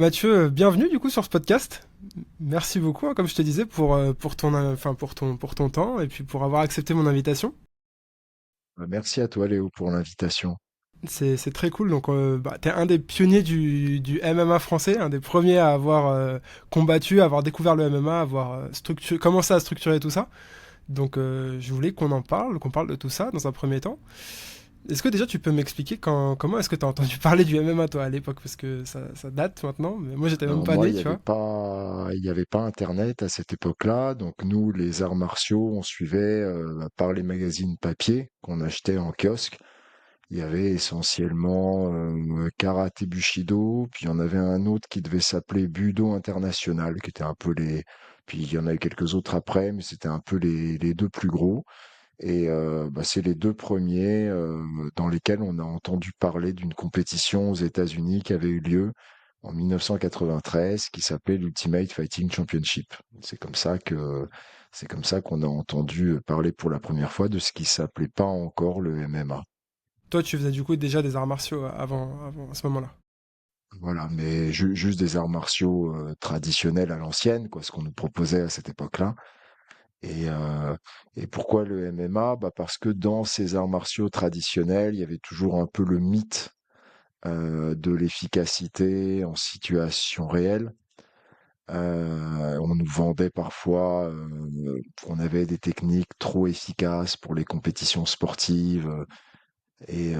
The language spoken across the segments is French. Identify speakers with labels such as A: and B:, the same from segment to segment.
A: Mathieu, bienvenue du coup sur ce podcast. Merci beaucoup, hein, comme je te disais, pour ton temps et puis pour avoir accepté mon invitation.
B: Merci à toi, Léo, pour l'invitation.
A: C'est très cool. Donc, t'es un des pionniers du MMA français, un des premiers à avoir combattu, à avoir découvert le MMA, à avoir commencé à structurer tout ça. Donc, je voulais qu'on parle de tout ça dans un premier temps. Est-ce que déjà tu peux m'expliquer comment est-ce que tu as entendu parler du MMA toi à l'époque? Parce que ça date maintenant, mais moi j'étais même
B: Alors
A: pas
B: moi,
A: né, tu vois.
B: il y avait pas Internet à cette époque-là, donc nous, les arts martiaux, on suivait par les magazines papier qu'on achetait en kiosque. Il y avait essentiellement Karaté Bushido, puis il y en avait un autre qui devait s'appeler Budo International, qui était un peu les... Puis il y en avait quelques autres après, mais c'était un peu les deux plus gros. Et c'est les deux premiers dans lesquels on a entendu parler d'une compétition aux États-Unis qui avait eu lieu en 1993, qui s'appelait l'Ultimate Fighting Championship. C'est comme ça qu'on a entendu parler pour la première fois de ce qui s'appelait pas encore le MMA.
A: Toi, tu faisais du coup déjà des arts martiaux avant à ce moment-là.
B: Voilà, mais juste des arts martiaux traditionnels à l'ancienne, quoi, ce qu'on nous proposait à cette époque-là. Et, euh, et pourquoi le MMA? Bah parce que dans ces arts martiaux traditionnels, il y avait toujours un peu le mythe de l'efficacité en situation réelle. On nous vendait parfois qu'on avait des techniques trop efficaces pour les compétitions sportives. Et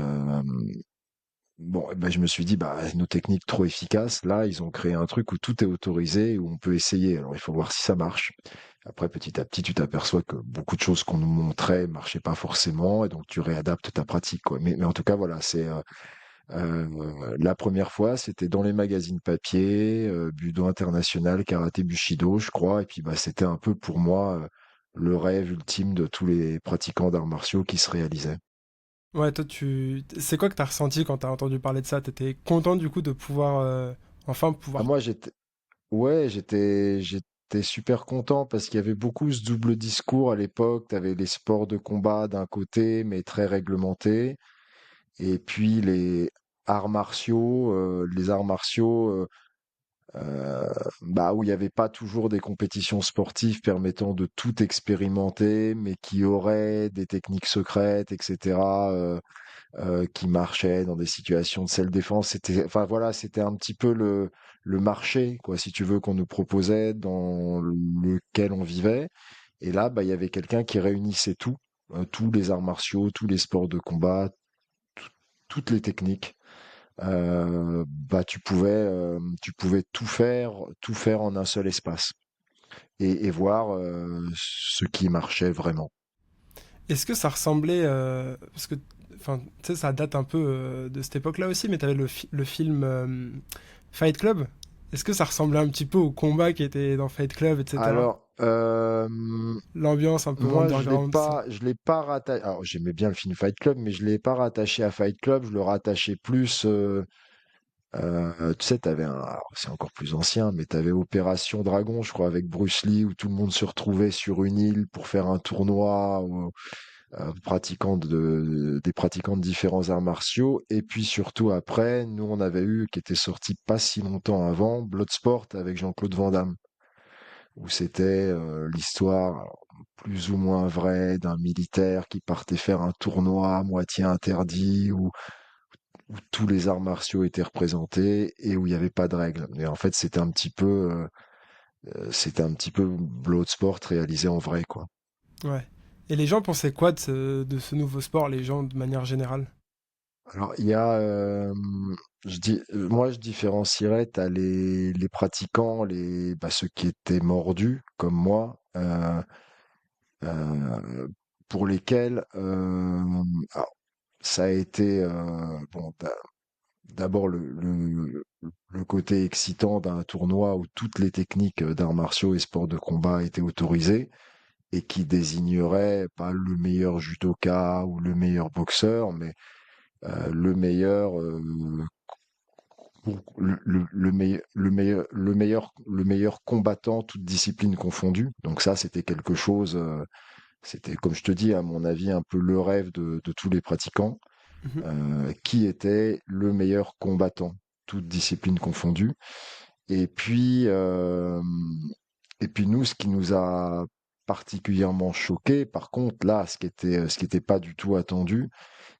B: bon, eh ben, je me suis dit, bah, nos techniques trop efficaces, là, ils ont créé un truc où tout est autorisé, où on peut essayer. Alors, il faut voir si ça marche. Après, petit à petit, tu t'aperçois que beaucoup de choses qu'on nous montrait marchaient pas forcément, et donc tu réadaptes ta pratique, quoi. Mais en tout cas, voilà, c'est la première fois, c'était dans les magazines papier, Budo International, Karaté Bushido, je crois, et puis bah, c'était un peu pour moi le rêve ultime de tous les pratiquants d'arts martiaux qui se réalisait.
A: Ouais, c'est quoi que t'as ressenti quand t'as entendu parler de ça? T'étais content du coup de pouvoir enfin
B: Ah,
A: pouvoir.
B: moi, j'étais super content parce qu'il y avait beaucoup ce double discours à l'époque. Tu avais les sports de combat d'un côté, mais très réglementés, et puis les arts martiaux, euh, bah, où il n'y avait pas toujours des compétitions sportives permettant de tout expérimenter, mais qui auraient des techniques secrètes, etc., qui marchaient dans des situations de self-défense. Enfin voilà, c'était un petit peu le marché, quoi, si tu veux, qu'on nous proposait, dans lequel on vivait. Et là, bah, il y avait quelqu'un qui réunissait tout, tous les arts martiaux, tous les sports de combat, toutes les techniques. Bah, tu pouvais tout faire en un seul espace et voir ce qui marchait vraiment.
A: Est-ce que ça ressemblait parce que enfin tu sais ça date un peu de cette époque-là aussi, mais t'avais le film Fight Club. Est-ce que ça ressemblait un petit peu au combat qui était dans Fight Club, etc.
B: Alors,
A: L'ambiance un peu
B: moi,
A: underground, tout ça.
B: je l'ai pas rattaché. Alors, j'aimais bien le film Fight Club, mais je l'ai pas rattaché à Fight Club. Je le rattachais plus. Tu sais, alors, c'est encore plus ancien, mais t'avais Opération Dragon, je crois, avec Bruce Lee, où tout le monde se retrouvait sur une île pour faire un tournoi, des pratiquants de différents arts martiaux. Et puis surtout après, nous, on avait eu, qui était sorti pas si longtemps avant, Bloodsport avec Jean-Claude Van Damme, où c'était l'histoire alors, plus ou moins vraie d'un militaire qui partait faire un tournoi à moitié interdit, où tous les arts martiaux étaient représentés et où il n'y avait pas de règles. Mais en fait, c'était un petit peu Bloodsport réalisé en vrai, quoi.
A: Ouais. Et les gens pensaient quoi de ce nouveau sport, les gens de manière générale?
B: Alors, moi, je différencierais, t'as les pratiquants, ceux qui étaient mordus, comme moi, euh, pour lesquels, alors, ça a été, d'abord le côté excitant d'un tournoi où toutes les techniques d'arts martiaux et sports de combat étaient autorisées et qui désignerait pas le meilleur judoka ou le meilleur boxeur, mais le meilleur combattant, toute discipline confondue. Donc ça, c'était quelque chose, c'était, comme je te dis, à mon avis, un peu le rêve de tous les pratiquants,
A: Mhm.
B: qui était le meilleur combattant, toute discipline confondue. Et puis, et puis nous, ce qui nous a particulièrement choqué, par contre, là, ce qui était pas du tout attendu,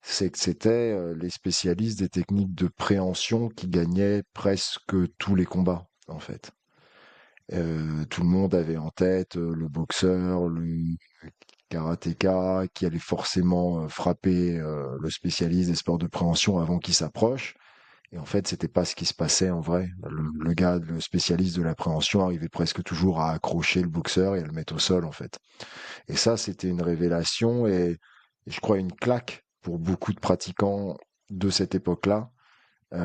B: c'est que c'était les spécialistes des techniques de préhension qui gagnaient presque tous les combats, en fait. Tout le monde avait en tête le boxeur, le karatéka, qui allait forcément frapper le spécialiste des sports de préhension avant qu'il s'approche. Et en fait, c'était pas ce qui se passait en vrai. Le gars, le spécialiste de l'appréhension arrivait presque toujours à accrocher le boxeur et à le mettre au sol, en fait. Et ça, c'était une révélation et je crois une claque pour beaucoup de pratiquants de cette époque-là, qui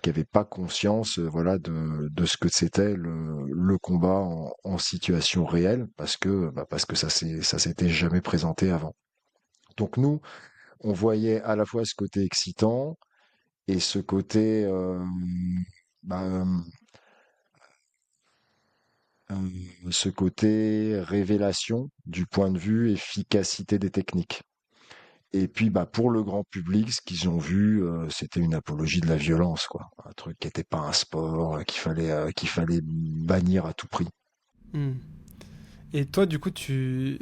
B: n'avaient pas conscience, voilà, de ce que c'était le combat en situation réelle, parce que ça s'était jamais présenté avant. Donc nous, on voyait à la fois ce côté excitant et ce côté bah, ce côté révélation du point de vue efficacité des techniques. Et puis bah pour le grand public, ce qu'ils ont vu, c'était une apologie de la violence, quoi. Un truc qui n'était pas un sport, qu'il fallait bannir à tout prix.
A: Hmm. Et toi, du coup, tu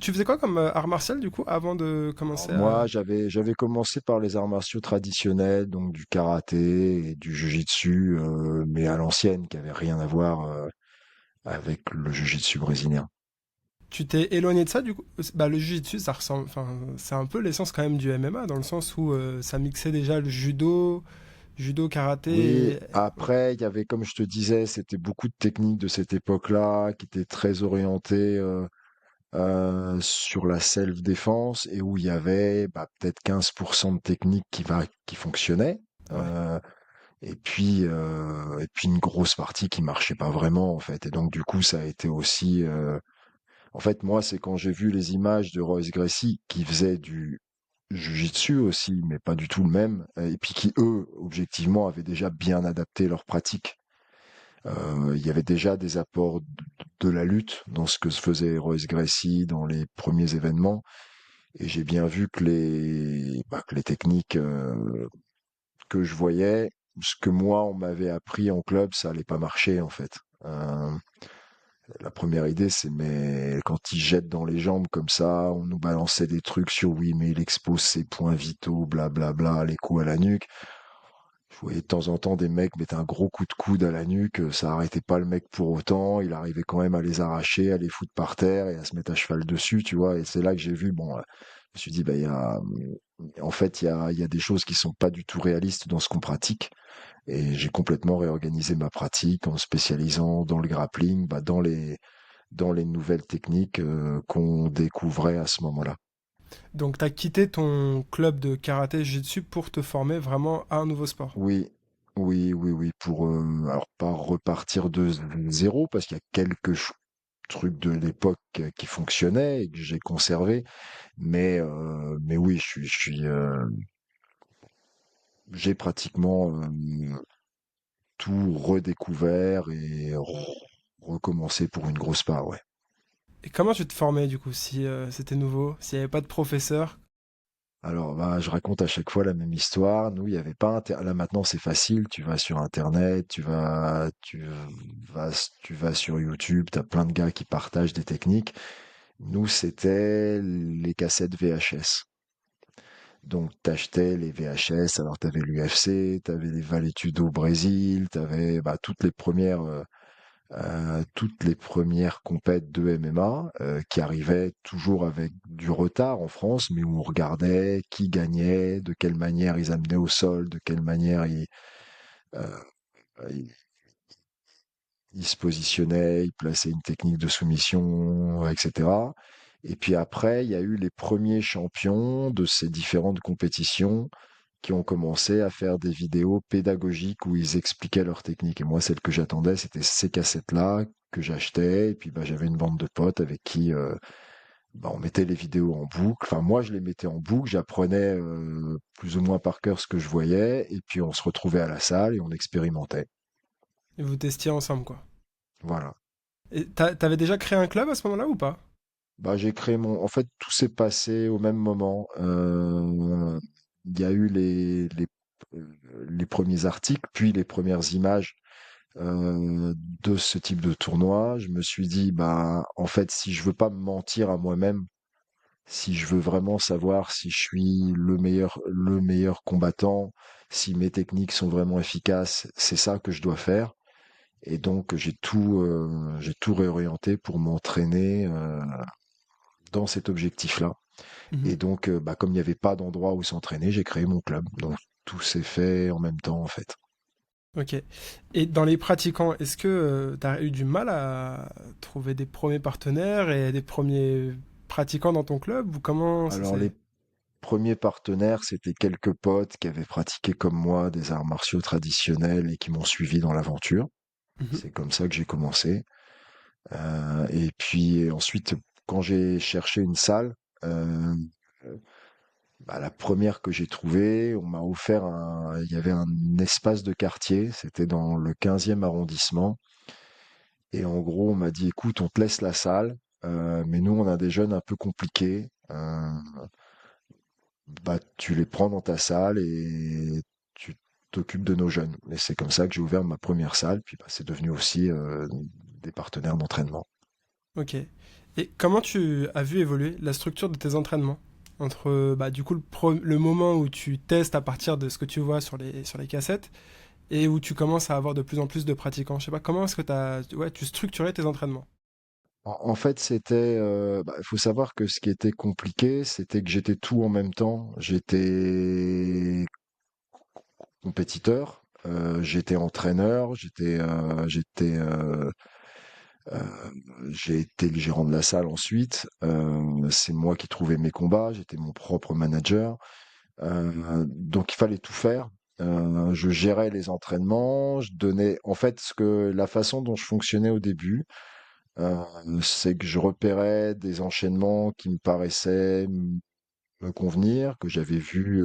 A: faisais quoi comme art martial, du coup, avant de
B: Alors
A: commencer à...
B: moi, j'avais commencé par les arts martiaux traditionnels, donc du karaté et du jiu-jitsu, mais à l'ancienne, qui avait rien à voir avec le jiu-jitsu brésilien.
A: Tu t'es éloigné de ça, du coup? Bah, le jiu-jitsu, ça ressemble... Enfin, c'est un peu l'essence quand même du MMA, dans le sens où ça mixait déjà le judo,
B: Oui,
A: karaté... Ouais.
B: après, il y avait, comme je te disais, c'était beaucoup de techniques de cette époque-là qui étaient très orientées sur la self-défense et où il y avait peut-être 15% de techniques qui fonctionnaient.
A: Ouais.
B: euh, et puis une grosse partie qui marchait pas vraiment, en fait. Et donc, du coup, ça a été aussi... En fait, moi, c'est quand j'ai vu les images de Royce Gracie qui faisait du Jiu-Jitsu aussi, mais pas du tout le même, et puis qui, eux, objectivement, avaient déjà bien adapté leur pratique. Il y avait déjà des apports de la lutte dans ce que se faisait Royce Gracie dans les premiers événements, et j'ai bien vu que que les techniques que je voyais, ce que moi on m'avait appris en club, ça allait pas marcher en fait. La première idée, c'est mais quand il jette dans les jambes comme ça, on nous balançait des trucs sur oui, mais il expose ses points vitaux, blablabla, les coups à la nuque. Je voyais de temps en temps des mecs mettre un gros coup de coude à la nuque, ça arrêtait pas le mec pour autant, il arrivait quand même à les arracher, à les foutre par terre et à se mettre à cheval dessus, tu vois. Et c'est là que j'ai vu, bon, je me suis dit, en fait, il y a des choses qui sont pas du tout réalistes dans ce qu'on pratique. Et j'ai complètement réorganisé ma pratique en me spécialisant dans le grappling, dans les nouvelles techniques qu'on découvrait à ce moment-là.
A: Donc, t'as quitté ton club de karaté jiu-jitsu pour te former vraiment à un nouveau sport.
B: Oui, oui, pour alors pas repartir de zéro parce qu'il y a trucs de l'époque qui fonctionnaient et que j'ai conservé, mais oui, j'ai pratiquement tout redécouvert et recommencé pour une grosse part, ouais.
A: Et comment tu te formais, du coup, si c'était nouveau, s'il n'y avait pas de professeur?
B: Alors, je raconte à chaque fois la même histoire. Nous, il n'y avait pas là maintenant, c'est facile. Tu vas sur Internet, tu vas sur YouTube. T'as plein de gars qui partagent des techniques. Nous, c'était les cassettes VHS. Donc, t'achetais les VHS. Alors, t'avais l'UFC, t'avais les Vale-Tudo au Brésil, t'avais toutes les premières compètes de MMA qui arrivaient toujours avec du retard en France, mais où on regardait qui gagnait, de quelle manière ils amenaient au sol, de quelle manière euh, ils- ils se positionnaient, ils plaçaient une technique de soumission, etc. Et puis après, il y a eu les premiers champions de ces différentes compétitions qui ont commencé à faire des vidéos pédagogiques où ils expliquaient leur technique. Et moi, celle que j'attendais, c'était ces cassettes-là que j'achetais. Et puis, j'avais une bande de potes avec qui on mettait les vidéos en boucle. Enfin, moi, je les mettais en boucle. J'apprenais plus ou moins par cœur ce que je voyais. Et puis, on se retrouvait à la salle et on expérimentait.
A: Et vous testiez ensemble, quoi.
B: Voilà.
A: Et t'avais déjà créé un club à ce moment-là ou pas?
B: J'ai créé mon... En fait, tout s'est passé au même moment. Il y a eu les premiers articles, puis les premières images euh, de ce type de tournoi. Je me suis dit, bah, en fait, si je veux pas me mentir à moi-même, si je veux vraiment savoir si je suis le meilleur combattant, si mes techniques sont vraiment efficaces, c'est ça que je dois faire. Et donc, j'ai tout réorienté pour m'entraîner dans cet objectif-là. Et
A: Mhm.
B: donc, bah, comme il n'y avait pas d'endroit où s'entraîner, j'ai créé mon club. Donc, tout s'est fait en même temps, en fait.
A: Ok. Et dans les pratiquants, est-ce que tu as eu du mal à trouver des premiers partenaires et des premiers pratiquants dans ton club ou comment ça
B: Alors, les
A: s'est...
B: premiers partenaires, c'était quelques potes qui avaient pratiqué comme moi des arts martiaux traditionnels et qui m'ont suivi dans l'aventure.
A: Mhm.
B: C'est comme ça que j'ai commencé. Et puis ensuite, quand j'ai cherché une salle, euh, bah, la première que j'ai trouvée, on m'a offert il y avait un espace de quartier, c'était dans le 15e arrondissement. Et en gros, on m'a dit, écoute, on te laisse la salle, mais nous, on a des jeunes un peu compliqués. Bah, tu les prends dans ta salle et tu t'occupes de nos jeunes. Et c'est comme ça que j'ai ouvert ma première salle, puis bah, c'est devenu aussi des partenaires d'entraînement.
A: Ok. Et comment tu as vu évoluer la structure de tes entraînements entre bah, du coup le moment où tu testes à partir de ce que tu vois sur les cassettes et où tu commences à avoir de plus en plus de pratiquants. Je sais pas, comment est-ce que ouais, tu structurais tes entraînements?
B: En fait, bah, il faut savoir que ce qui était compliqué, c'était que j'étais tout en même temps. J'étais compétiteur, j'étais entraîneur, euh, j'ai été le gérant de la salle ensuite. C'est moi qui trouvais mes combats, j'étais mon propre manager. Donc il fallait tout faire. Je gérais les entraînements, je donnais. En fait, la façon dont je fonctionnais au début, euh, c'est que je repérais des enchaînements qui me paraissaient me convenir, que j'avais vus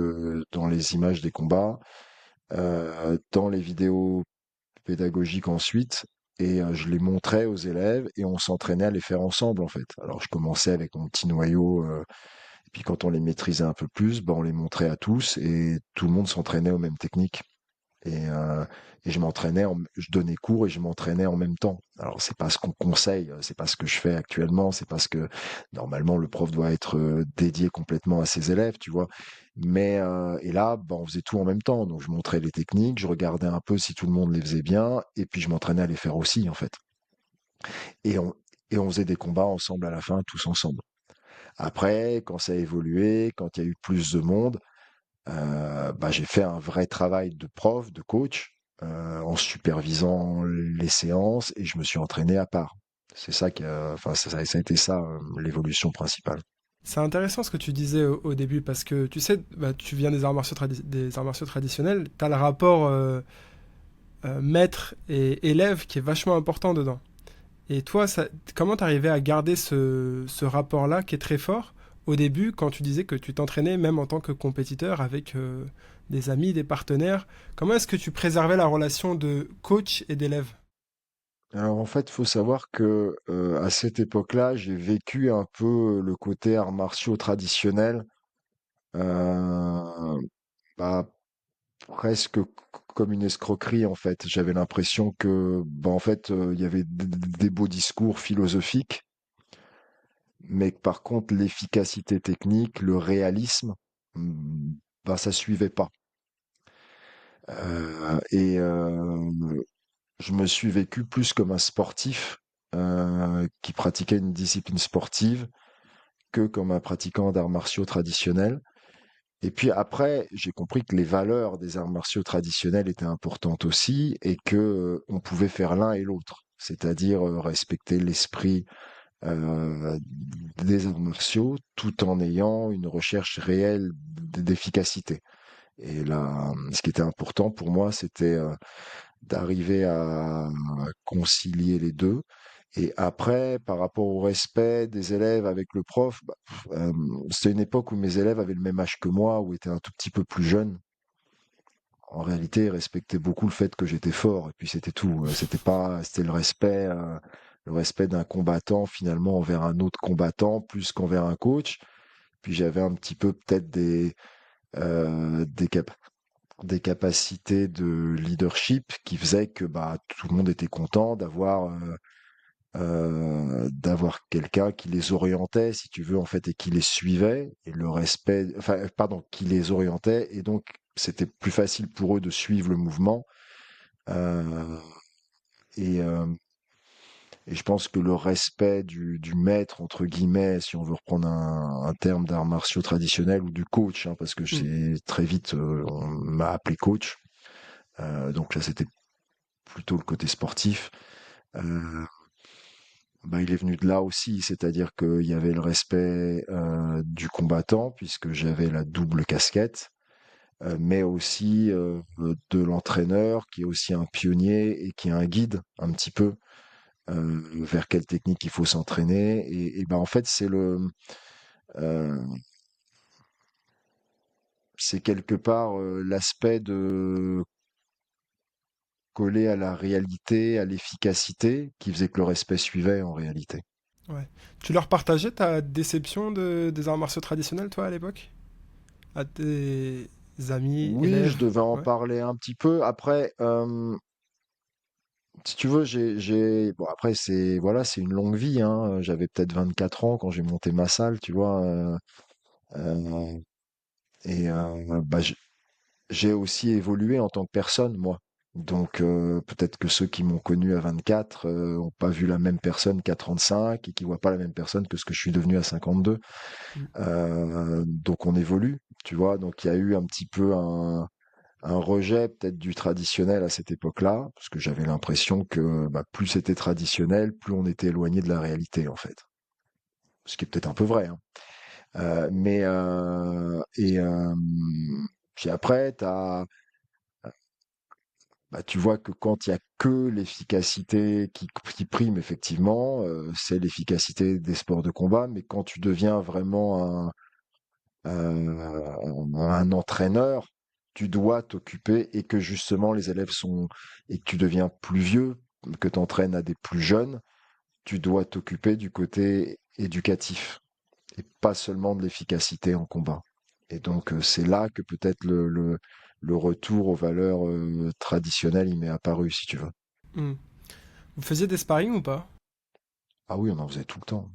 B: dans les images des combats, dans les vidéos pédagogiques ensuite, et je les montrais aux élèves et on s'entraînait à les faire ensemble en fait. Alors je commençais avec mon petit noyau, et puis quand on les maîtrisait un peu plus, ben, on les montrait à tous et tout le monde s'entraînait aux mêmes techniques. Et, euh, et je donnais cours et je m'entraînais en même temps. Alors c'est pas ce qu'on conseille, c'est pas ce que je fais actuellement, c'est parce que normalement le prof doit être dédié complètement à ses élèves, tu vois. Mais et là, bah, on faisait tout en même temps. Donc je montrais les techniques, je regardais un peu si tout le monde les faisait bien, et puis je m'entraînais à les faire aussi en fait. Et on et on faisait des combats ensemble à la fin, tous ensemble. Après, quand ça a évolué, quand il y a eu plus de monde, bah, j'ai fait un vrai travail de prof, de coach, en supervisant les séances et je me suis entraîné à part. C'est ça enfin, ça a été ça, l'évolution principale.
A: C'est intéressant ce que tu disais au début parce que tu sais, bah, tu viens des arts martiaux, des arts martiaux traditionnels, tu as le rapport maître et élève qui est vachement important dedans. Et toi, comment t'arrivais à garder ce rapport-là qui est très fort au début quand tu disais que tu t'entraînais même en tant que compétiteur avec des amis, des partenaires? Comment est-ce que tu préservais la relation de coach et d'élève?
B: Alors en fait, il faut savoir que à cette époque-là, j'ai vécu un peu le côté arts martiaux traditionnels, euh, bah, presque comme une escroquerie en fait. J'avais l'impression que, bah, en fait, il y avait des beaux discours philosophiques, mais que par contre l'efficacité technique, le réalisme, bah ça suivait pas. Et je me suis vécu plus comme un sportif qui pratiquait une discipline sportive que comme un pratiquant d'arts martiaux traditionnels. Et puis après, j'ai compris que les valeurs des arts martiaux traditionnels étaient importantes aussi et que on pouvait faire l'un et l'autre, c'est-à-dire respecter l'esprit des arts martiaux tout en ayant une recherche réelle d'efficacité. Et là, ce qui était important pour moi, c'était d'arriver à concilier les deux. Et après, par rapport au respect des élèves avec le prof, bah, c'était une époque où mes élèves avaient le même âge que moi, ou étaient un tout petit peu plus jeunes. En réalité, ils respectaient beaucoup le fait que j'étais fort, et puis c'était tout. C'était pas, c'était le respect d'un combattant finalement envers un autre combattant, plus qu'envers un coach. Puis j'avais un petit peu peut-être des des capacités de leadership qui faisaient que bah, tout le monde était content d'avoir quelqu'un qui les orientait, si tu veux, en fait, et qui les suivait, et le respect, enfin, pardon, qui les orientait, et donc c'était plus facile pour eux de suivre le mouvement. Euh, et, euh, et je pense que le respect du maître, entre guillemets, si on veut reprendre un terme d'arts martiaux traditionnels, ou du coach, hein, parce que
A: Mm.
B: c'est très vite, on m'a appelé coach. Donc là, c'était plutôt le côté sportif. Euh, Bah, il est venu de là aussi, c'est-à-dire qu'il y avait le respect du combattant, puisque j'avais la double casquette, mais aussi de l'entraîneur, qui est aussi un pionnier et qui est un guide un petit peu vers quelle technique il faut s'entraîner. Et ben en fait, euh, c'est quelque part l'aspect de coller à la réalité, à l'efficacité, qui faisait que le respect suivait en réalité.
A: Ouais. Tu leur partageais ta déception des arts martiaux traditionnels, toi, à l'époque? À tes amis,
B: Oui, je
A: élèves?
B: devais en
A: Ouais.
B: parler un petit peu. Après, si tu veux, bon, après, voilà, c'est une longue vie, hein. J'avais peut-être 24 ans quand j'ai monté ma salle, tu vois. Euh, bah, j'ai aussi évolué en tant que personne, moi. Donc, peut-être que ceux qui m'ont connu à 24 ont pas vu la même personne qu'à 35 et qui voient pas la même personne que ce que je suis devenu à 52.
A: Mm.
B: Donc, on évolue, tu vois. Donc, il y a eu un petit peu un rejet peut-être du traditionnel à cette époque-là, parce que j'avais l'impression que bah, plus c'était traditionnel, plus on était éloigné de la réalité, en fait. Ce qui est peut-être un peu vrai, hein. Mais puis après, bah, tu vois que quand il y a que l'efficacité qui prime, effectivement, c'est l'efficacité des sports de combat. Mais quand tu deviens vraiment un entraîneur, tu dois t'occuper et que justement les élèves sont et que tu deviens plus vieux, que tu entraînes à des plus jeunes, tu dois t'occuper du côté éducatif et pas seulement de l'efficacité en combat. Et donc c'est là que peut-être le retour aux valeurs traditionnelles il m'est apparu, si tu veux.
A: Mm. Vous faisiez des sparring ou pas?
B: Ah oui, on en faisait tout le temps.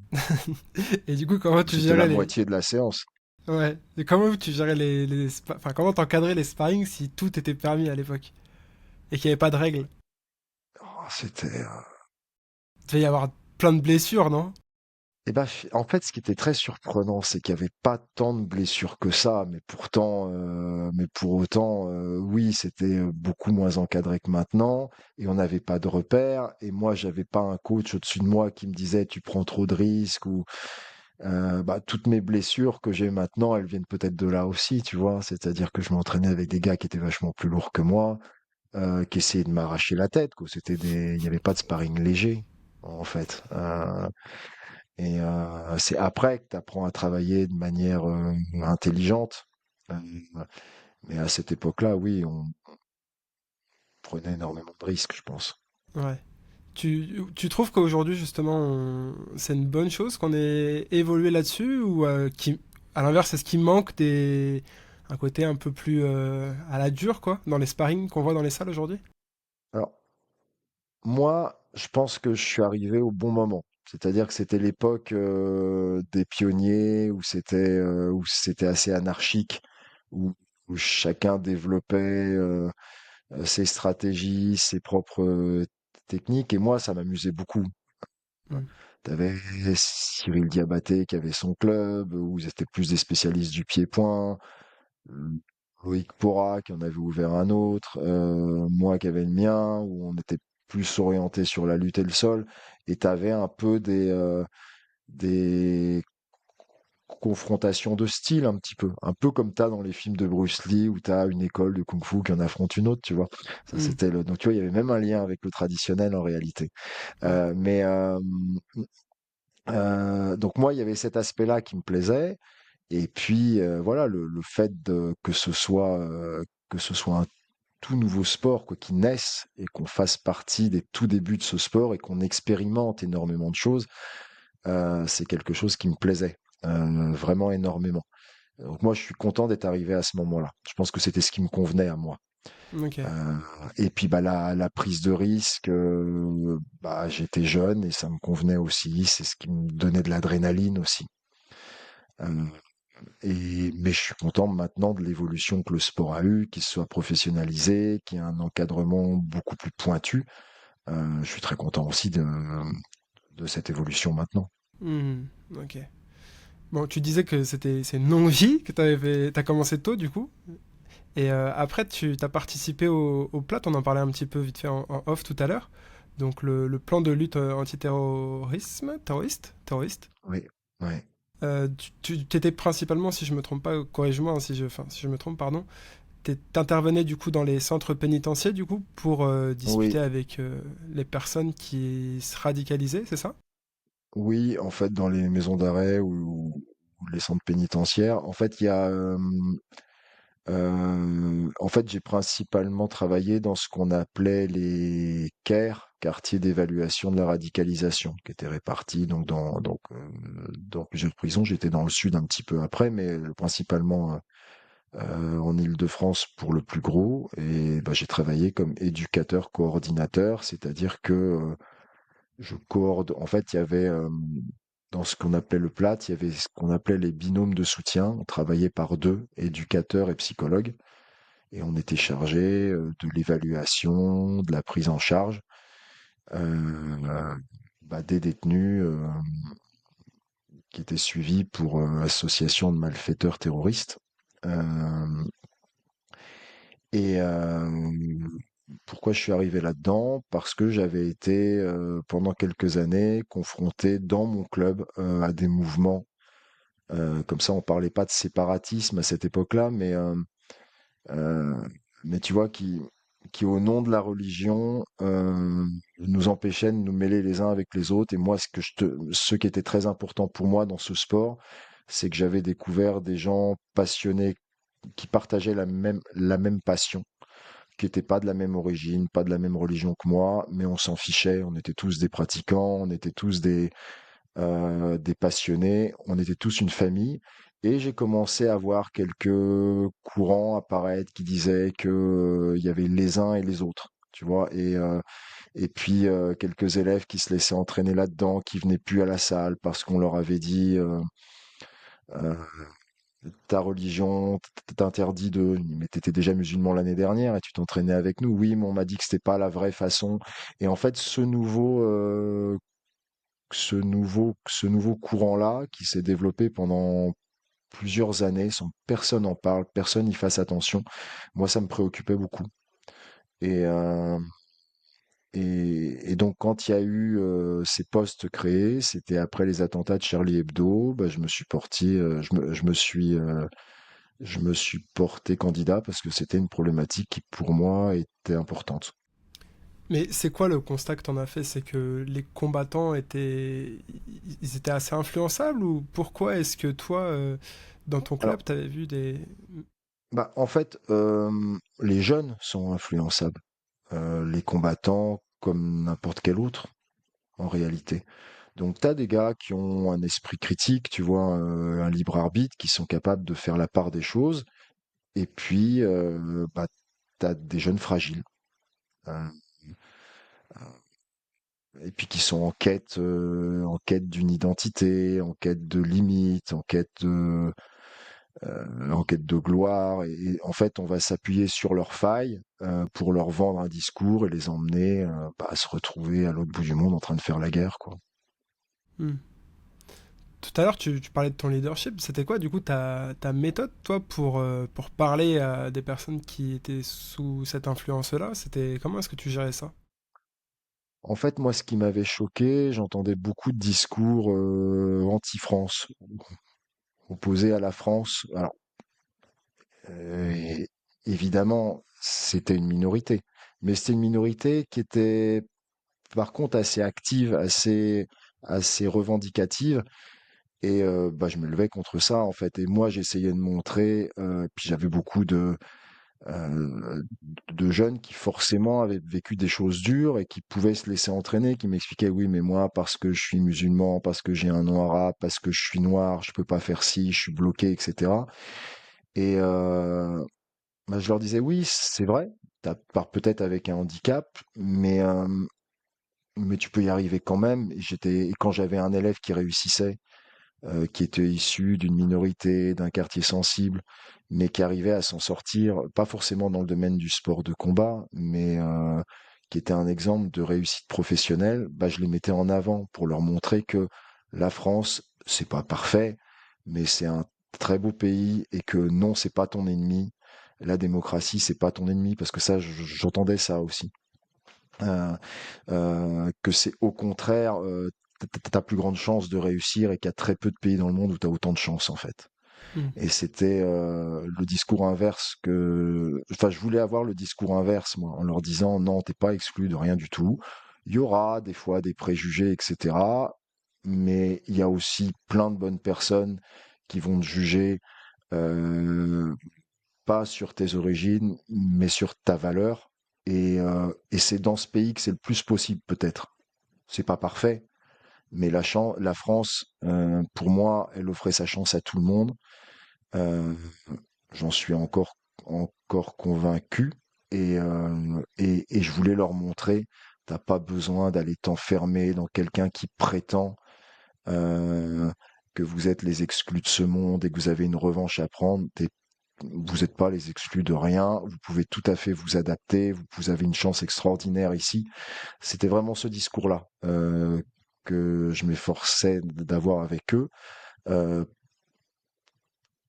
A: Et du coup, comment tu
B: C'était
A: gérais
B: la
A: les...
B: moitié de la séance.
A: Ouais. Et comment tu gérais Enfin, comment t'encadrais les sparring si tout était permis à l'époque? Et qu'il n'y avait pas de règles?
B: Oh, c'était
A: Il devait y avoir plein de blessures, non?
B: Eh ben, en fait, ce qui était très surprenant, c'est qu'il y avait pas tant de blessures que ça, mais pourtant, mais pour autant, oui, c'était beaucoup moins encadré que maintenant, et on n'avait pas de repères. Et moi, j'avais pas un coach au-dessus de moi qui me disait tu prends trop de risques ou bah, toutes mes blessures que j'ai maintenant, elles viennent peut-être de là aussi, tu vois. C'est-à-dire que je m'entraînais avec des gars qui étaient vachement plus lourds que moi, qui essayaient de m'arracher la tête, quoi. Il n'y avait pas de sparring léger, en fait. C'est après que tu apprends à travailler de manière intelligente. Euh, mais à cette époque-là, oui, on prenait énormément de risques, je pense.
A: Ouais. Tu trouves qu'aujourd'hui, justement, c'est une bonne chose qu'on ait évolué là-dessus ou à l'inverse, est-ce qu'il manque un côté un peu plus à la dure, quoi, dans les sparring qu'on voit dans les salles aujourd'hui?
B: Alors, moi, je pense que je suis arrivé au bon moment. C'est-à-dire que c'était l'époque des pionniers où c'était assez anarchique, où, où chacun développait ses stratégies, ses propres techniques. Et moi, ça m'amusait beaucoup.
A: Mm.
B: T'avais Cyril Diabaté qui avait son club, où ils étaient plus des spécialistes du pied-point. Loïc Pora qui en avait ouvert un autre. Moi qui avais le mien, où on était plus orienté sur la lutte et le sol. Et t'avais un peu des confrontations de style, un petit peu. Un peu comme t'as dans les films de Bruce Lee, où t'as une école de kung-fu qui en affronte une autre, tu vois. Ça,
A: Mm.
B: c'était donc tu vois, il y avait même un lien avec le traditionnel en réalité.
A: Ouais.
B: Mais donc moi, il y avait cet aspect-là qui me plaisait. Et puis voilà, le fait que ce soit un tout nouveau sport quoi, qui naisse et qu'on fasse partie des tout débuts de ce sport et qu'on expérimente énormément de choses, c'est quelque chose qui me plaisait vraiment énormément. Donc moi, je suis content d'être arrivé à ce moment-là. Je pense que c'était ce qui me convenait à moi.
A: Ok.
B: Euh, et puis bah la prise de risque, bah j'étais jeune et ça me convenait aussi. C'est ce qui me donnait de l'adrénaline aussi. Euh, mais je suis content maintenant de l'évolution que le sport a eu, qu'il soit professionnalisé, qu'il y ait un encadrement beaucoup plus pointu. Je suis très content aussi de cette évolution maintenant.
A: Mhm. Ok. Bon, tu disais que c'est une longue vie, que t'as commencé tôt du coup. Et après, tu as participé au PLAT, on en parlait un petit peu vite fait en off tout à l'heure. Donc le plan de lutte terroriste.
B: Oui, ouais.
A: Tu étais principalement, si je me trompe pas, corrige-moi hein, si je me trompe, pardon. T'intervenais du coup dans les centres pénitentiaires du coup pour discuter
B: Oui,
A: avec les personnes qui se radicalisaient, c'est ça?
B: oui, en fait, dans les maisons d'arrêt ou les centres pénitentiaires, en fait, il y a, en fait, j'ai principalement travaillé dans ce qu'on appelait les CAIR, quartiers d'évaluation de la radicalisation, qui étaient répartis dans plusieurs prisons. J'étais dans le sud un petit peu après, mais principalement en Île-de-France pour le plus gros. Et bah, j'ai travaillé comme éducateur coordinateur, c'est-à-dire que je coorde. En fait, il y avait dans ce qu'on appelait le PLAT, il y avait ce qu'on appelait les binômes de soutien. On travaillait par deux, éducateurs et psychologues, et on était chargé de l'évaluation, de la prise en charge euh, bah, des détenus qui étaient suivis pour association de malfaiteurs terroristes. Euh, et pourquoi je suis arrivé là-dedans? Parce que j'avais été pendant quelques années confronté dans mon club à des mouvements. Comme ça, on parlait pas de séparatisme à cette époque-là, euh, mais tu vois, qui au nom de la religion nous empêchaient de nous mêler les uns avec les autres. Et moi, ce qui était très important pour moi dans ce sport, c'est que j'avais découvert des gens passionnés qui partageaient la même passion, qui n'étaient pas de la même origine, pas de la même religion que moi, mais on s'en fichait. On était tous des pratiquants, on était tous des passionnés, on était tous une famille. Et j'ai commencé à voir quelques courants apparaître qui disaient que, il y avait les uns et les autres, tu vois. Et puis quelques élèves qui se laissaient entraîner là-dedans, qui venaient plus à la salle parce qu'on leur avait dit euh, ta religion t'interdit de. Mais t'étais déjà musulman l'année dernière et tu t'entraînais avec nous. Oui, mais on m'a dit que c'était pas la vraie façon. Et en fait, ce nouveau courant-là qui s'est développé pendant plusieurs années sans que personne en parle, personne n'y fasse attention. Moi, ça me préoccupait beaucoup. Et, euh, et donc, quand il y a eu ces postes créés, c'était après les attentats de Charlie Hebdo, bah, je me suis porté candidat parce que c'était une problématique qui, pour moi, était importante.
A: Mais c'est quoi le constat que t'en as fait? C'est que les combattants ils étaient assez influençables ou pourquoi est-ce que toi, dans ton
B: Alors,
A: club, t'avais vu des...
B: bah, en fait, les jeunes sont influençables. Les combattants, comme n'importe quel autre, en réalité. Donc, tu as des gars qui ont un esprit critique, tu vois, un libre arbitre, qui sont capables de faire la part des choses. Et puis, bah, tu as des jeunes fragiles. euh, et puis qui sont en quête d'une identité, en quête de limites, en quête de gloire. Et en fait, on va s'appuyer sur leurs failles pour leur vendre un discours et les emmener bah, à se retrouver à l'autre bout du monde en train de faire la guerre, quoi.
A: Hmm. Tout à l'heure, tu parlais de ton leadership. C'était quoi, du coup, ta méthode, toi, pour parler à des personnes qui étaient sous cette influence-là? Comment est-ce que tu gérais ça?
B: En fait, moi, ce qui m'avait choqué, j'entendais beaucoup de discours anti-France, opposés à la France. Alors, euh, évidemment, c'était une minorité, mais c'était une minorité qui était, par contre, assez active, assez revendicative. Et bah, je me levais contre ça, en fait. Et moi, j'essayais de montrer, puis j'avais beaucoup euh, de jeunes qui forcément avaient vécu des choses dures et qui pouvaient se laisser entraîner, qui m'expliquaient, oui, mais moi, parce que je suis musulman, parce que j'ai un nom arabe, parce que je suis noir, je peux pas faire ci, je suis bloqué, etc. Et bah, je leur disais, oui, c'est vrai, tu pars peut-être avec un handicap, mais tu peux y arriver quand même. Et quand j'avais un élève qui réussissait, qui était issu d'une minorité, d'un quartier sensible, mais qui arrivait à s'en sortir, pas forcément dans le domaine du sport de combat, mais qui était un exemple de réussite professionnelle, bah, je les mettais en avant pour leur montrer que la France, c'est pas parfait, mais c'est un très beau pays et que non, c'est pas ton ennemi. La démocratie, c'est pas ton ennemi, parce que ça, j'entendais ça aussi. Euh, que c'est au contraire ta plus grande chance de réussir et qu'il y a très peu de pays dans le monde où tu as autant de chance en fait.
A: Hmm.
B: Et c'était le discours inverse que... Enfin, je voulais avoir le discours inverse, moi, en leur disant, non, t'es pas exclu de rien du tout. Il y aura des fois des préjugés, etc. Mais il y a aussi plein de bonnes personnes qui vont te juger euh, pas sur tes origines, mais sur ta valeur. Et c'est dans ce pays que c'est le plus possible, peut-être. C'est pas parfait, mais la France, pour moi, elle offrait sa chance à tout le monde. Euh, J'en suis encore convaincu. Et je voulais leur montrer, t'as pas besoin d'aller t'enfermer dans quelqu'un qui prétend euh, que vous êtes les exclus de ce monde et que vous avez une revanche à prendre. Vous n'êtes pas les exclus de rien, vous pouvez tout à fait vous adapter, vous avez une chance extraordinaire ici. C'était vraiment ce discours-là que je m'efforçais d'avoir avec eux, euh,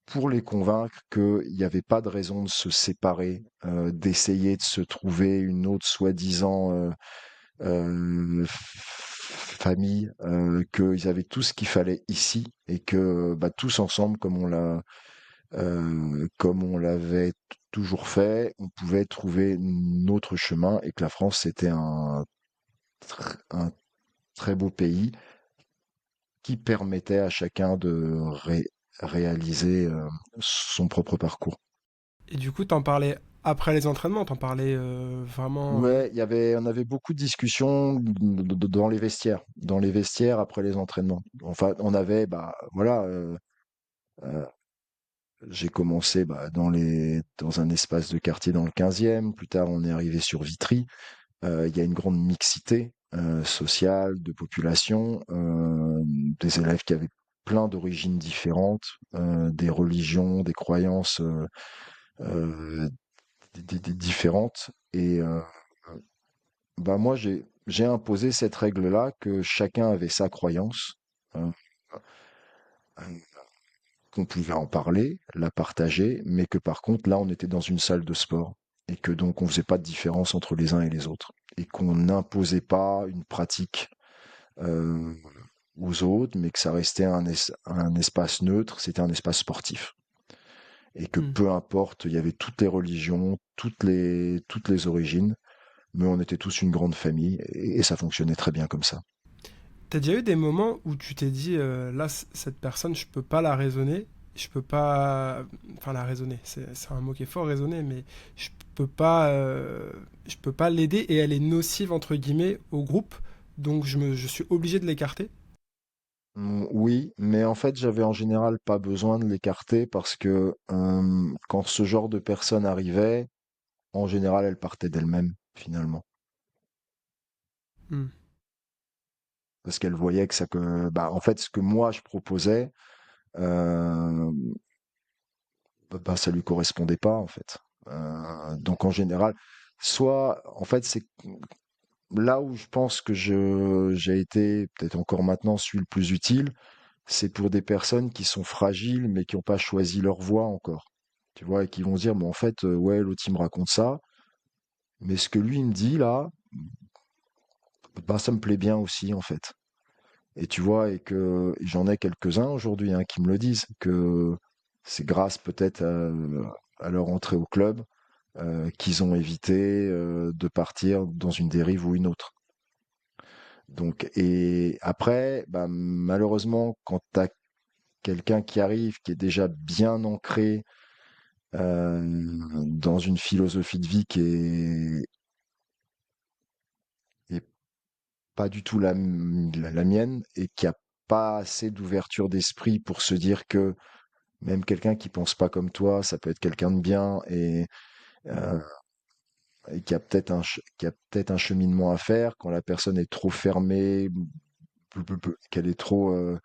B: pour les convaincre qu'il n'y avait pas de raison de se séparer, d'essayer de se trouver une autre soi-disant famille, qu'ils avaient tout ce qu'il fallait ici et que bah, tous ensemble, comme on l'avait toujours fait, on pouvait trouver notre chemin et que la France, c'était un très beau pays qui permettait à chacun de réaliser son propre parcours.
A: Et du coup, t'en parlais après les entraînements, t'en parlais vraiment.
B: Ouais, on avait beaucoup de discussions dans les vestiaires après les entraînements. Enfin, on avait, bah, voilà, euh, j'ai commencé bah, dans un espace de quartier dans le 15e. Plus tard, on est arrivé sur Vitry. Il y a une grande mixité sociale, de population, des élèves qui avaient plein d'origines différentes, des religions, des croyances euh, différentes. Et bah moi, j'ai imposé cette règle-là que chacun avait sa croyance, euh, qu'on pouvait en parler, la partager, mais que par contre, là, on était dans une salle de sport et que donc on faisait pas de différence entre les uns et les autres et qu'on n'imposait pas une pratique euh, aux autres, mais que ça restait un espace neutre, c'était un espace sportif. Et que
A: Hmm.
B: peu importe, il y avait toutes les religions, toutes les origines, mais on était tous une grande famille et ça fonctionnait très bien comme ça.
A: T'as déjà eu des moments où tu t'es dit, là, cette personne, je peux pas la raisonner, je peux pas. Enfin, la raisonner, c'est un mot qui est fort, raisonner, mais je peux pas, je peux pas l'aider et elle est nocive, entre guillemets, au groupe, donc je suis obligé de l'écarter.
B: Oui, mais en fait, j'avais en général pas besoin de l'écarter parce que quand ce genre de personne arrivait, en général, elle partait d'elle-même, finalement.
A: Hmm.
B: Parce qu'elle voyait bah, en fait, ce que moi je proposais, euh, bah, ça lui correspondait pas, en fait. Donc, en général, en fait, c'est là où je pense que j'ai été, peut-être encore maintenant, celui le plus utile, c'est pour des personnes qui sont fragiles, mais qui n'ont pas choisi leur voie encore. Tu vois, et qui vont se dire, mais en fait, ouais, l'autre, il me raconte ça, mais ce que lui, il me dit, là, bah, ça me plaît bien aussi, en fait. Et tu vois, et j'en ai quelques-uns aujourd'hui hein, qui me le disent, que c'est grâce peut-être à leur entrée au club qu'ils ont évité de partir dans une dérive ou une autre. Donc, et après, bah, malheureusement, quand tu as quelqu'un qui arrive, qui est déjà bien ancré, dans une philosophie de vie est pas du tout la mienne et qui a pas assez d'ouverture d'esprit pour se dire que même quelqu'un qui pense pas comme toi, ça peut être quelqu'un de bien euh, et qui a peut-être un cheminement à faire. Quand la personne est trop fermée, qu'elle est trop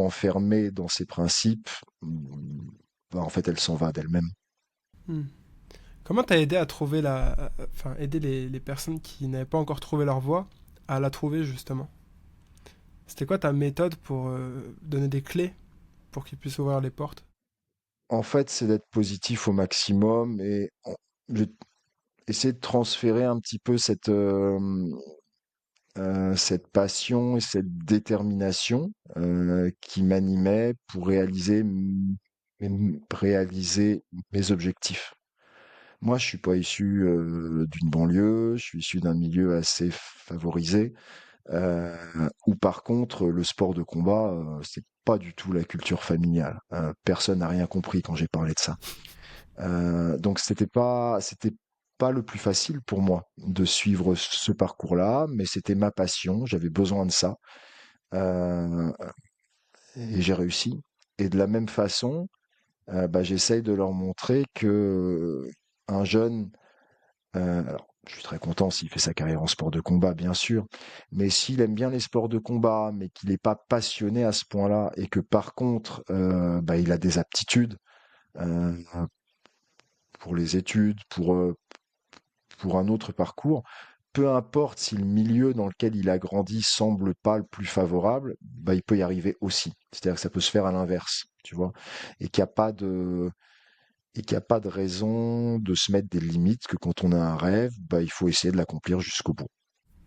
B: enfermée dans ses principes, bah, en fait, elle s'en va d'elle-même.
A: Hmm. Comment t'as aidé à trouver enfin, aider les personnes qui n'avaient pas encore trouvé leur voie à la trouver justement? C'était quoi ta méthode pour donner des clés pour qu'ils puissent ouvrir les portes?
B: En fait, c'est d'être positif au maximum et je- essayer de transférer un petit peu cette passion et cette détermination qui m'animait pour réaliser mes objectifs. Moi, je suis pas issu d'une banlieue, je suis issu d'un milieu assez favorisé, heu, où par contre le sport de combat, c'est pas du tout la culture familiale. Personne n'a rien compris quand j'ai parlé de ça. Donc c'était pas le plus facile pour moi de suivre ce parcours-là, mais c'était ma passion, j'avais besoin de ça, heu et j'ai réussi et de la même façon, bah, j'essaye de leur montrer que un jeune, alors je suis très content s'il fait sa carrière en sport de combat, bien sûr, mais s'il aime bien les sports de combat, mais qu'il n'est pas passionné à ce point-là et que par contre, bah, il a des aptitudes, heu, pour les études, pour un autre parcours, peu importe si le milieu dans lequel il a grandi semble pas le plus favorable, bah, il peut y arriver aussi. C'est-à-dire que ça peut se faire à l'inverse, tu vois? Et qu'il y a pas de et qu'il y a pas de raison de se mettre des limites, que quand on a un rêve, bah, il faut essayer de l'accomplir jusqu'au bout.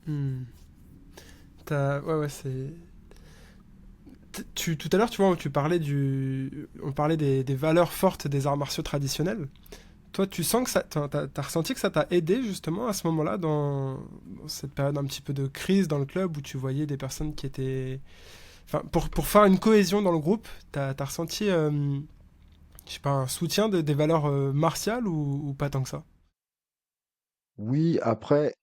A: Hmm. Ouais, ouais, c'est. Tout à l'heure, tu vois, tu parlais on parlait des valeurs fortes des arts martiaux traditionnels. Toi, tu sens que t'as ressenti que ça t'a aidé justement à ce moment-là, dans cette période un petit peu de crise dans le club où tu voyais des personnes qui étaient. Enfin, pour faire une cohésion dans le groupe, t'as ressenti, je sais pas, un soutien des valeurs martiales ou pas tant que ça?
B: Oui, après,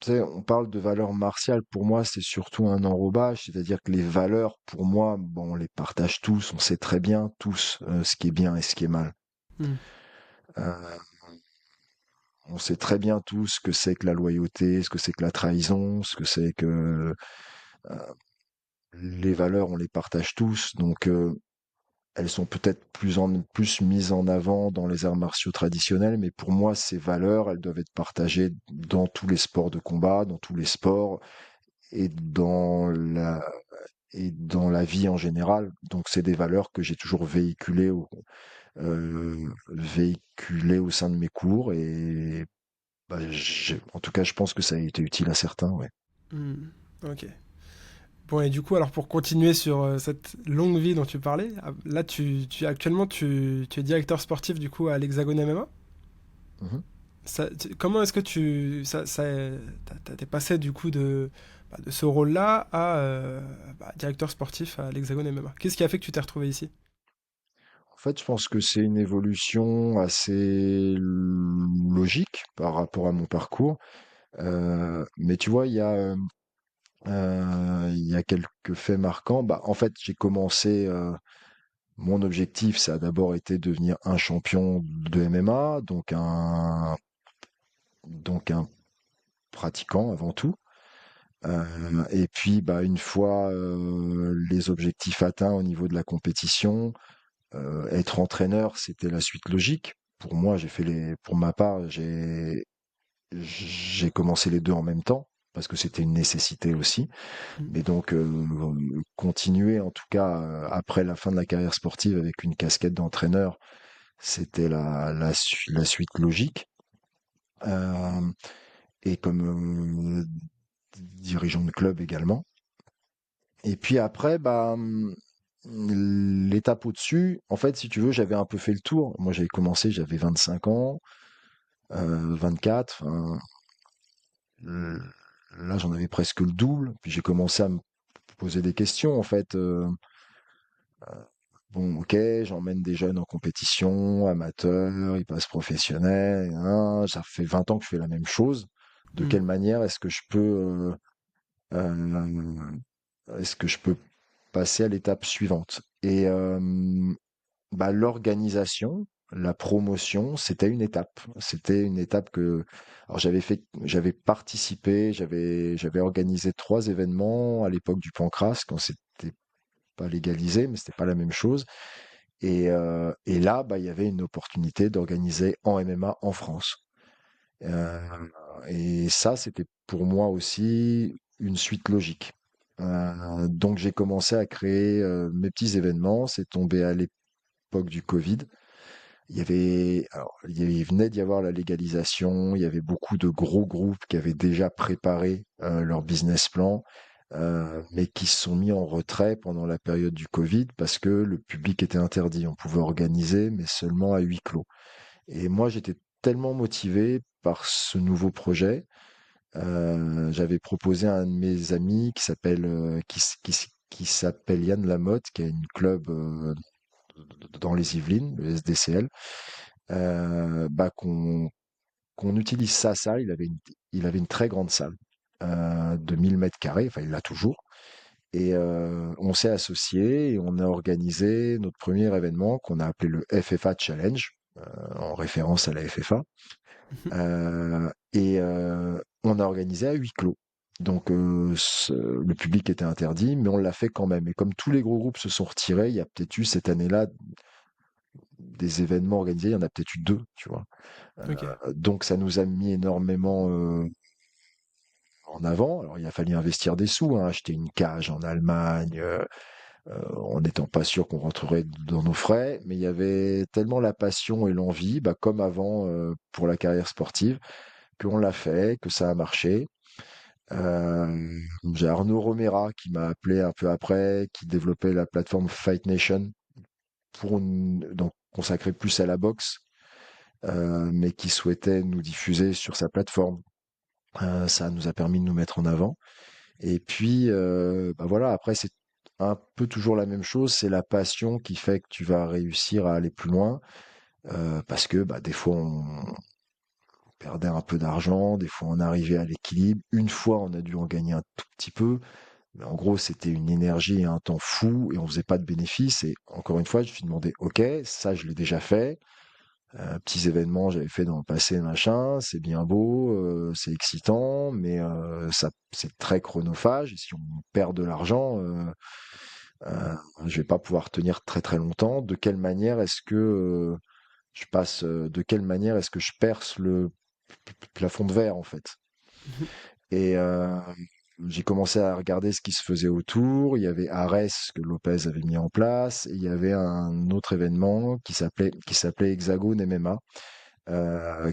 B: tu sais, on parle de valeurs martiales. Pour moi, c'est surtout un enrobage, c'est-à-dire que les valeurs, pour moi, bon, on les partage tous, on sait très bien tous ce qui est bien et ce qui est mal.
A: Hmm.
B: Euh, on sait très bien tous ce que c'est que la loyauté, ce que c'est que la trahison, ce que c'est que les valeurs, on les partage tous. Donc, elles sont peut-être plus mises en avant dans les arts martiaux traditionnels, mais pour moi, ces valeurs, elles doivent être partagées dans tous les sports de combat, dans tous les sports et et dans la vie en général. Donc, c'est des valeurs que j'ai toujours véhiculées au sein de mes cours et bah, en tout cas, je pense que ça a été utile à certains, ouais.
A: Hmm. Ok. Bon, et du coup, alors pour continuer sur cette longue vie dont tu parlais, là, actuellement, tu es directeur sportif du coup à l'Hexagone MMA.
B: Mhm.
A: Comment est-ce que t'es passé du coup de ce rôle-là à directeur sportif à l'Hexagone MMA? Qu'est-ce qui a fait que tu t'es retrouvé ici?
B: En fait, je pense que c'est une évolution assez logique par rapport à mon parcours. Mais tu vois, il y a quelques faits marquants. Bah, en fait, j'ai commencé, mon objectif, ça a d'abord été de devenir un champion de MMA, donc un pratiquant avant tout. Et puis, bah, une fois les objectifs atteints au niveau de la compétition, être entraîneur, c'était la suite logique. Pour moi, pour ma part, j'ai commencé les deux en même temps parce que c'était une nécessité aussi.
A: Mm.
B: Mais donc, continuer en tout cas après la fin de la carrière sportive avec une casquette d'entraîneur, c'était la suite logique. Euh, et comme dirigeant de club également. Et puis après, bah, l'étape au-dessus, en fait, si tu veux, j'avais un peu fait le tour. Moi, j'avais commencé, j'avais 25 ans, 24. Enfin, euh, là, j'en avais presque le double. Puis j'ai commencé à me poser des questions, en fait. bon, ok, j'emmène des jeunes en compétition, amateurs, ils passent professionnels, hein, ça fait 20 ans que je fais la même chose. De
A: Hmm.
B: quelle manière est-ce que je peux passer à l'étape suivante? Et bah, l'organisation, la promotion, c'était une étape. C'était une étape que, alors j'avais participé, j'avais organisé 3 événements à l'époque du Pancras quand c'était pas légalisé, mais c'était pas la même chose. Et là, bah, il y avait une opportunité d'organiser en MMA en France. Euh, et ça, c'était pour moi aussi une suite logique. Donc j'ai commencé à créer mes petits événements. C'est tombé à l'époque du Covid. Il venait d'y avoir la légalisation. Il y avait beaucoup de gros groupes qui avaient déjà préparé leur business plan, mais qui se sont mis en retrait pendant la période du Covid parce que le public était interdit. On pouvait organiser, mais seulement à huis clos. Et moi, j'étais tellement motivé par ce nouveau projet. J'avais proposé à un de mes amis qui s'appelle Yann Lamotte, qui a une club dans les Yvelines, le SDCL, bah, qu'on utilise sa salle. Il avait une très grande salle de 1000 mètres carrés, enfin il l'a toujours. Et on s'est associés et on a organisé notre premier événement qu'on a appelé le FFA Challenge, en référence à la FFA. On a organisé à huis clos. Donc le public était interdit, mais on l'a fait quand même. Et comme tous les gros groupes se sont retirés, il y a peut-être eu cette année-là des événements organisés, il y en a peut-être eu deux, tu vois.
A: Ok.
B: Donc ça nous a mis énormément en avant. Alors il a fallu investir des sous, hein, acheter une cage en Allemagne, en n'étant pas sûr qu'on rentrerait dans nos frais, mais il y avait tellement la passion et l'envie, bah, comme avant pour la carrière sportive, qu'on l'a fait, que ça a marché. J'ai Arnaud Romera qui m'a appelé un peu après, qui développait la plateforme Fight Nation donc consacré plus à la boxe, mais qui souhaitait nous diffuser sur sa plateforme. Ça nous a permis de nous mettre en avant. Et puis, bah voilà, après, c'est un peu toujours la même chose. C'est la passion qui fait que tu vas réussir à aller plus loin. Parce que bah, des fois, on perdait un peu d'argent, des fois, on arrivait à l'équilibre. Une fois, on a dû en gagner un tout petit peu. Mais en gros, c'était une énergie et un temps fou et on faisait pas de bénéfices. Et encore une fois, je me suis demandé, OK, ça, je l'ai déjà fait. Petits événements, j'avais fait dans le passé, machin. C'est bien beau, c'est excitant, mais ça, c'est très chronophage. Et si on perd de l'argent, je vais pas pouvoir tenir très très longtemps. De quelle manière est-ce que de quelle manière est-ce que je perce le plafond de verre, en fait? Et j'ai commencé à regarder ce qui se faisait autour. Il y avait Ares que Lopez avait mis en place. Et il y avait un autre événement qui s'appelait Hexagone MMA,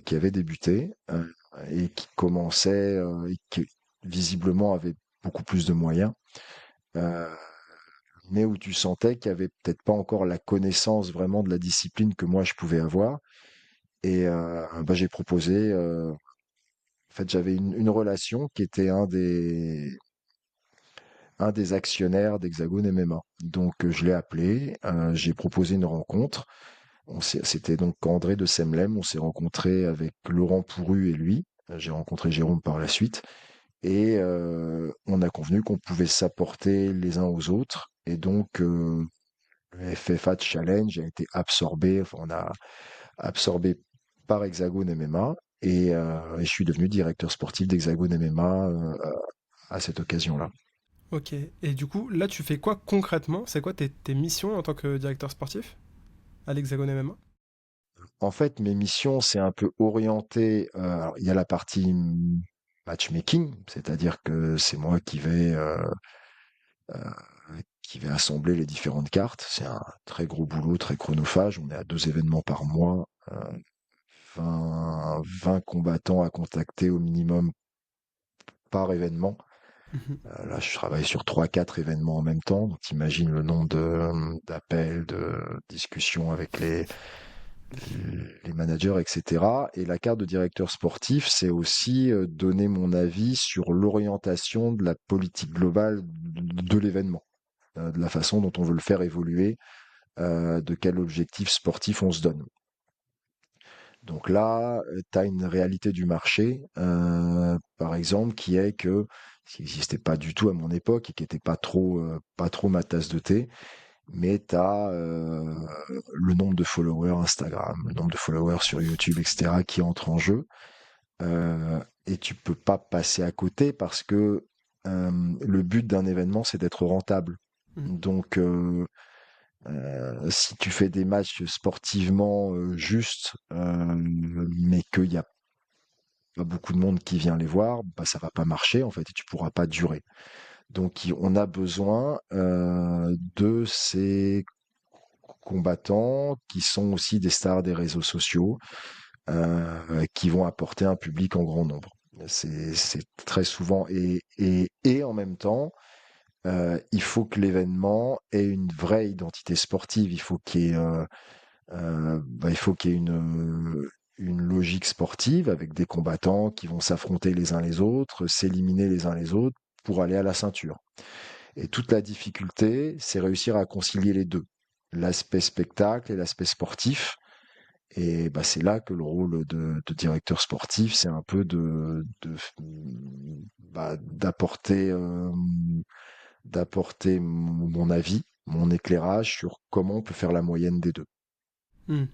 B: qui avait débuté et qui commençait et qui visiblement avait beaucoup plus de moyens, euh, mais où tu sentais qu'il y avait peut-être pas encore la connaissance vraiment de la discipline que moi je pouvais avoir. Et bah, j'ai proposé. En fait, j'avais une relation qui était un des actionnaires d'Hexagone MMA. Donc, je l'ai appelé, j'ai proposé une rencontre. C'était donc André de Semlem. On s'est rencontré avec Laurent Pourru et lui. J'ai rencontré Jérôme par la suite. Et on a convenu qu'on pouvait s'apporter les uns aux autres. Et donc, le FFA Challenge a été absorbé, enfin, on a absorbé par Hexagone MMA. Et je suis devenu directeur sportif d'Hexagone MMA à cette occasion-là.
A: Ok. Et du coup, là, tu fais quoi concrètement? C'est quoi tes missions en tant que directeur sportif à l'Hexagone MMA?
B: En fait, mes missions, c'est un peu orienté. Alors, il y a la partie matchmaking, c'est-à-dire que c'est moi euh, qui vais assembler les différentes cartes. C'est un très gros boulot, très chronophage. On est à 2 événements par mois, 20 combattants à contacter au minimum par événement.
A: Mhm.
B: Là, je travaille sur 3, 4 événements en même temps. Donc, t'imagines le nombre d'appels, de discussions avec les managers, etc. Et la carte de directeur sportif, c'est aussi donner mon avis sur l'orientation de la politique globale de l'événement, de la façon dont on veut le faire évoluer de quel objectif sportif on se donne. Donc là, tu as une réalité du marché, par exemple, qui est que, ce qui n'existait pas du tout à mon époque et qui n'était pas trop ma tasse de thé, mais tu as le nombre de followers Instagram, le nombre de followers sur YouTube, etc., qui entre en jeu. Et tu peux pas passer à côté parce que le but d'un événement, c'est d'être rentable.
A: Mm.
B: Donc, si tu fais des matchs sportivement justes, mais qu'il y a pas beaucoup de monde qui vient les voir, bah, ça va pas marcher en fait et tu pourras pas durer. Donc, on a besoin de ces combattants qui sont aussi des stars des réseaux sociaux, qui vont apporter un public en grand nombre. C'est très souvent et en même temps, il faut que l'événement ait une vraie identité sportive. Il faut qu'il y ait une logique sportive avec des combattants qui vont s'affronter les uns les autres, s'éliminer les uns les autres pour aller à la ceinture. Et toute la difficulté, c'est réussir à concilier les deux, l'aspect spectacle et l'aspect sportif. Et bah, c'est là que le rôle de directeur sportif, c'est un peu d'apporter mon avis, mon éclairage sur comment on peut faire la moyenne des deux.
A: Mm.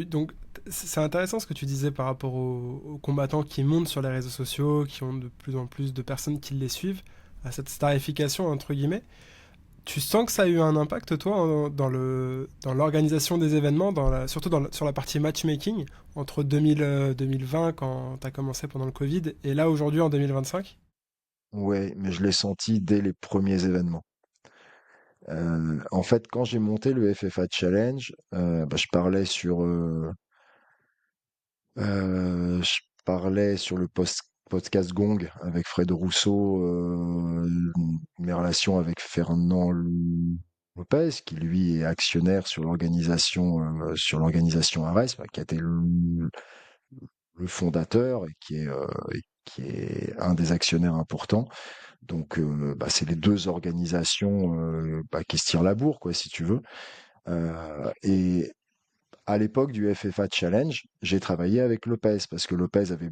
A: Donc, c'est intéressant ce que tu disais par rapport aux combattants qui montent sur les réseaux sociaux, qui ont de plus en plus de personnes qui les suivent, à cette starification, entre guillemets. Tu sens que ça a eu un impact, toi, dans l'organisation des événements, surtout sur la partie matchmaking, entre 2020, quand tu as commencé pendant le Covid, et là, aujourd'hui, en 2025?
B: Ouais, mais je l'ai senti dès les premiers événements. En fait, quand j'ai monté le FFA Challenge, bah, je parlais sur le podcast Gong avec Fred Rousseau, mes relations avec Fernand Lopez, qui lui est actionnaire sur l'organisation Ares, bah, qui a été le fondateur et qui est un des actionnaires importants. Donc, bah, c'est les deux organisations bah, qui se tirent la bourre, quoi, si tu veux. Et à l'époque du FFA Challenge, j'ai travaillé avec Lopez parce que Lopez avait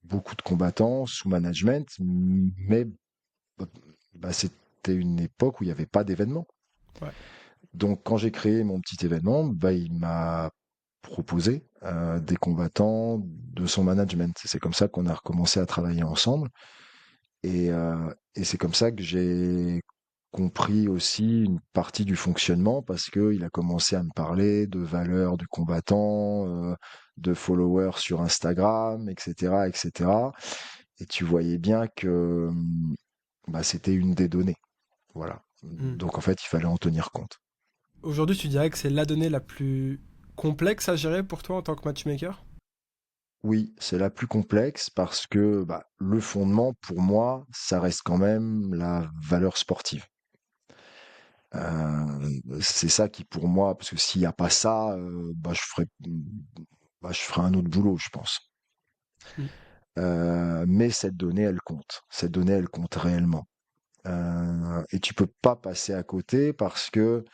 B: beaucoup de combattants sous management, mais bah, c'était une époque où il n'y avait pas d'événement.
A: Ouais.
B: Donc, quand j'ai créé mon petit événement, bah, il m'a proposé des combattants de son management. C'est comme ça qu'on a recommencé à travailler ensemble. Et c'est comme ça que j'ai compris aussi une partie du fonctionnement parce que il a commencé à me parler de valeurs du combattant, de followers sur Instagram, etc., etc. Et cetera. Et tu voyais bien que bah, c'était une des données. Voilà.
A: Mm.
B: Donc en fait, il fallait en tenir compte.
A: Aujourd'hui, tu dirais que c'est la donnée la plus complexe à gérer pour toi en tant que matchmaker?
B: Oui, c'est la plus complexe parce que bah, le fondement, pour moi, ça reste quand même la valeur sportive. C'est ça qui pour moi, parce que s'il y a pas ça, bah, je ferais un autre boulot, je pense.
A: Mm.
B: Mais cette donnée, elle compte. Cette donnée, elle compte réellement. Et tu peux pas passer à côté parce que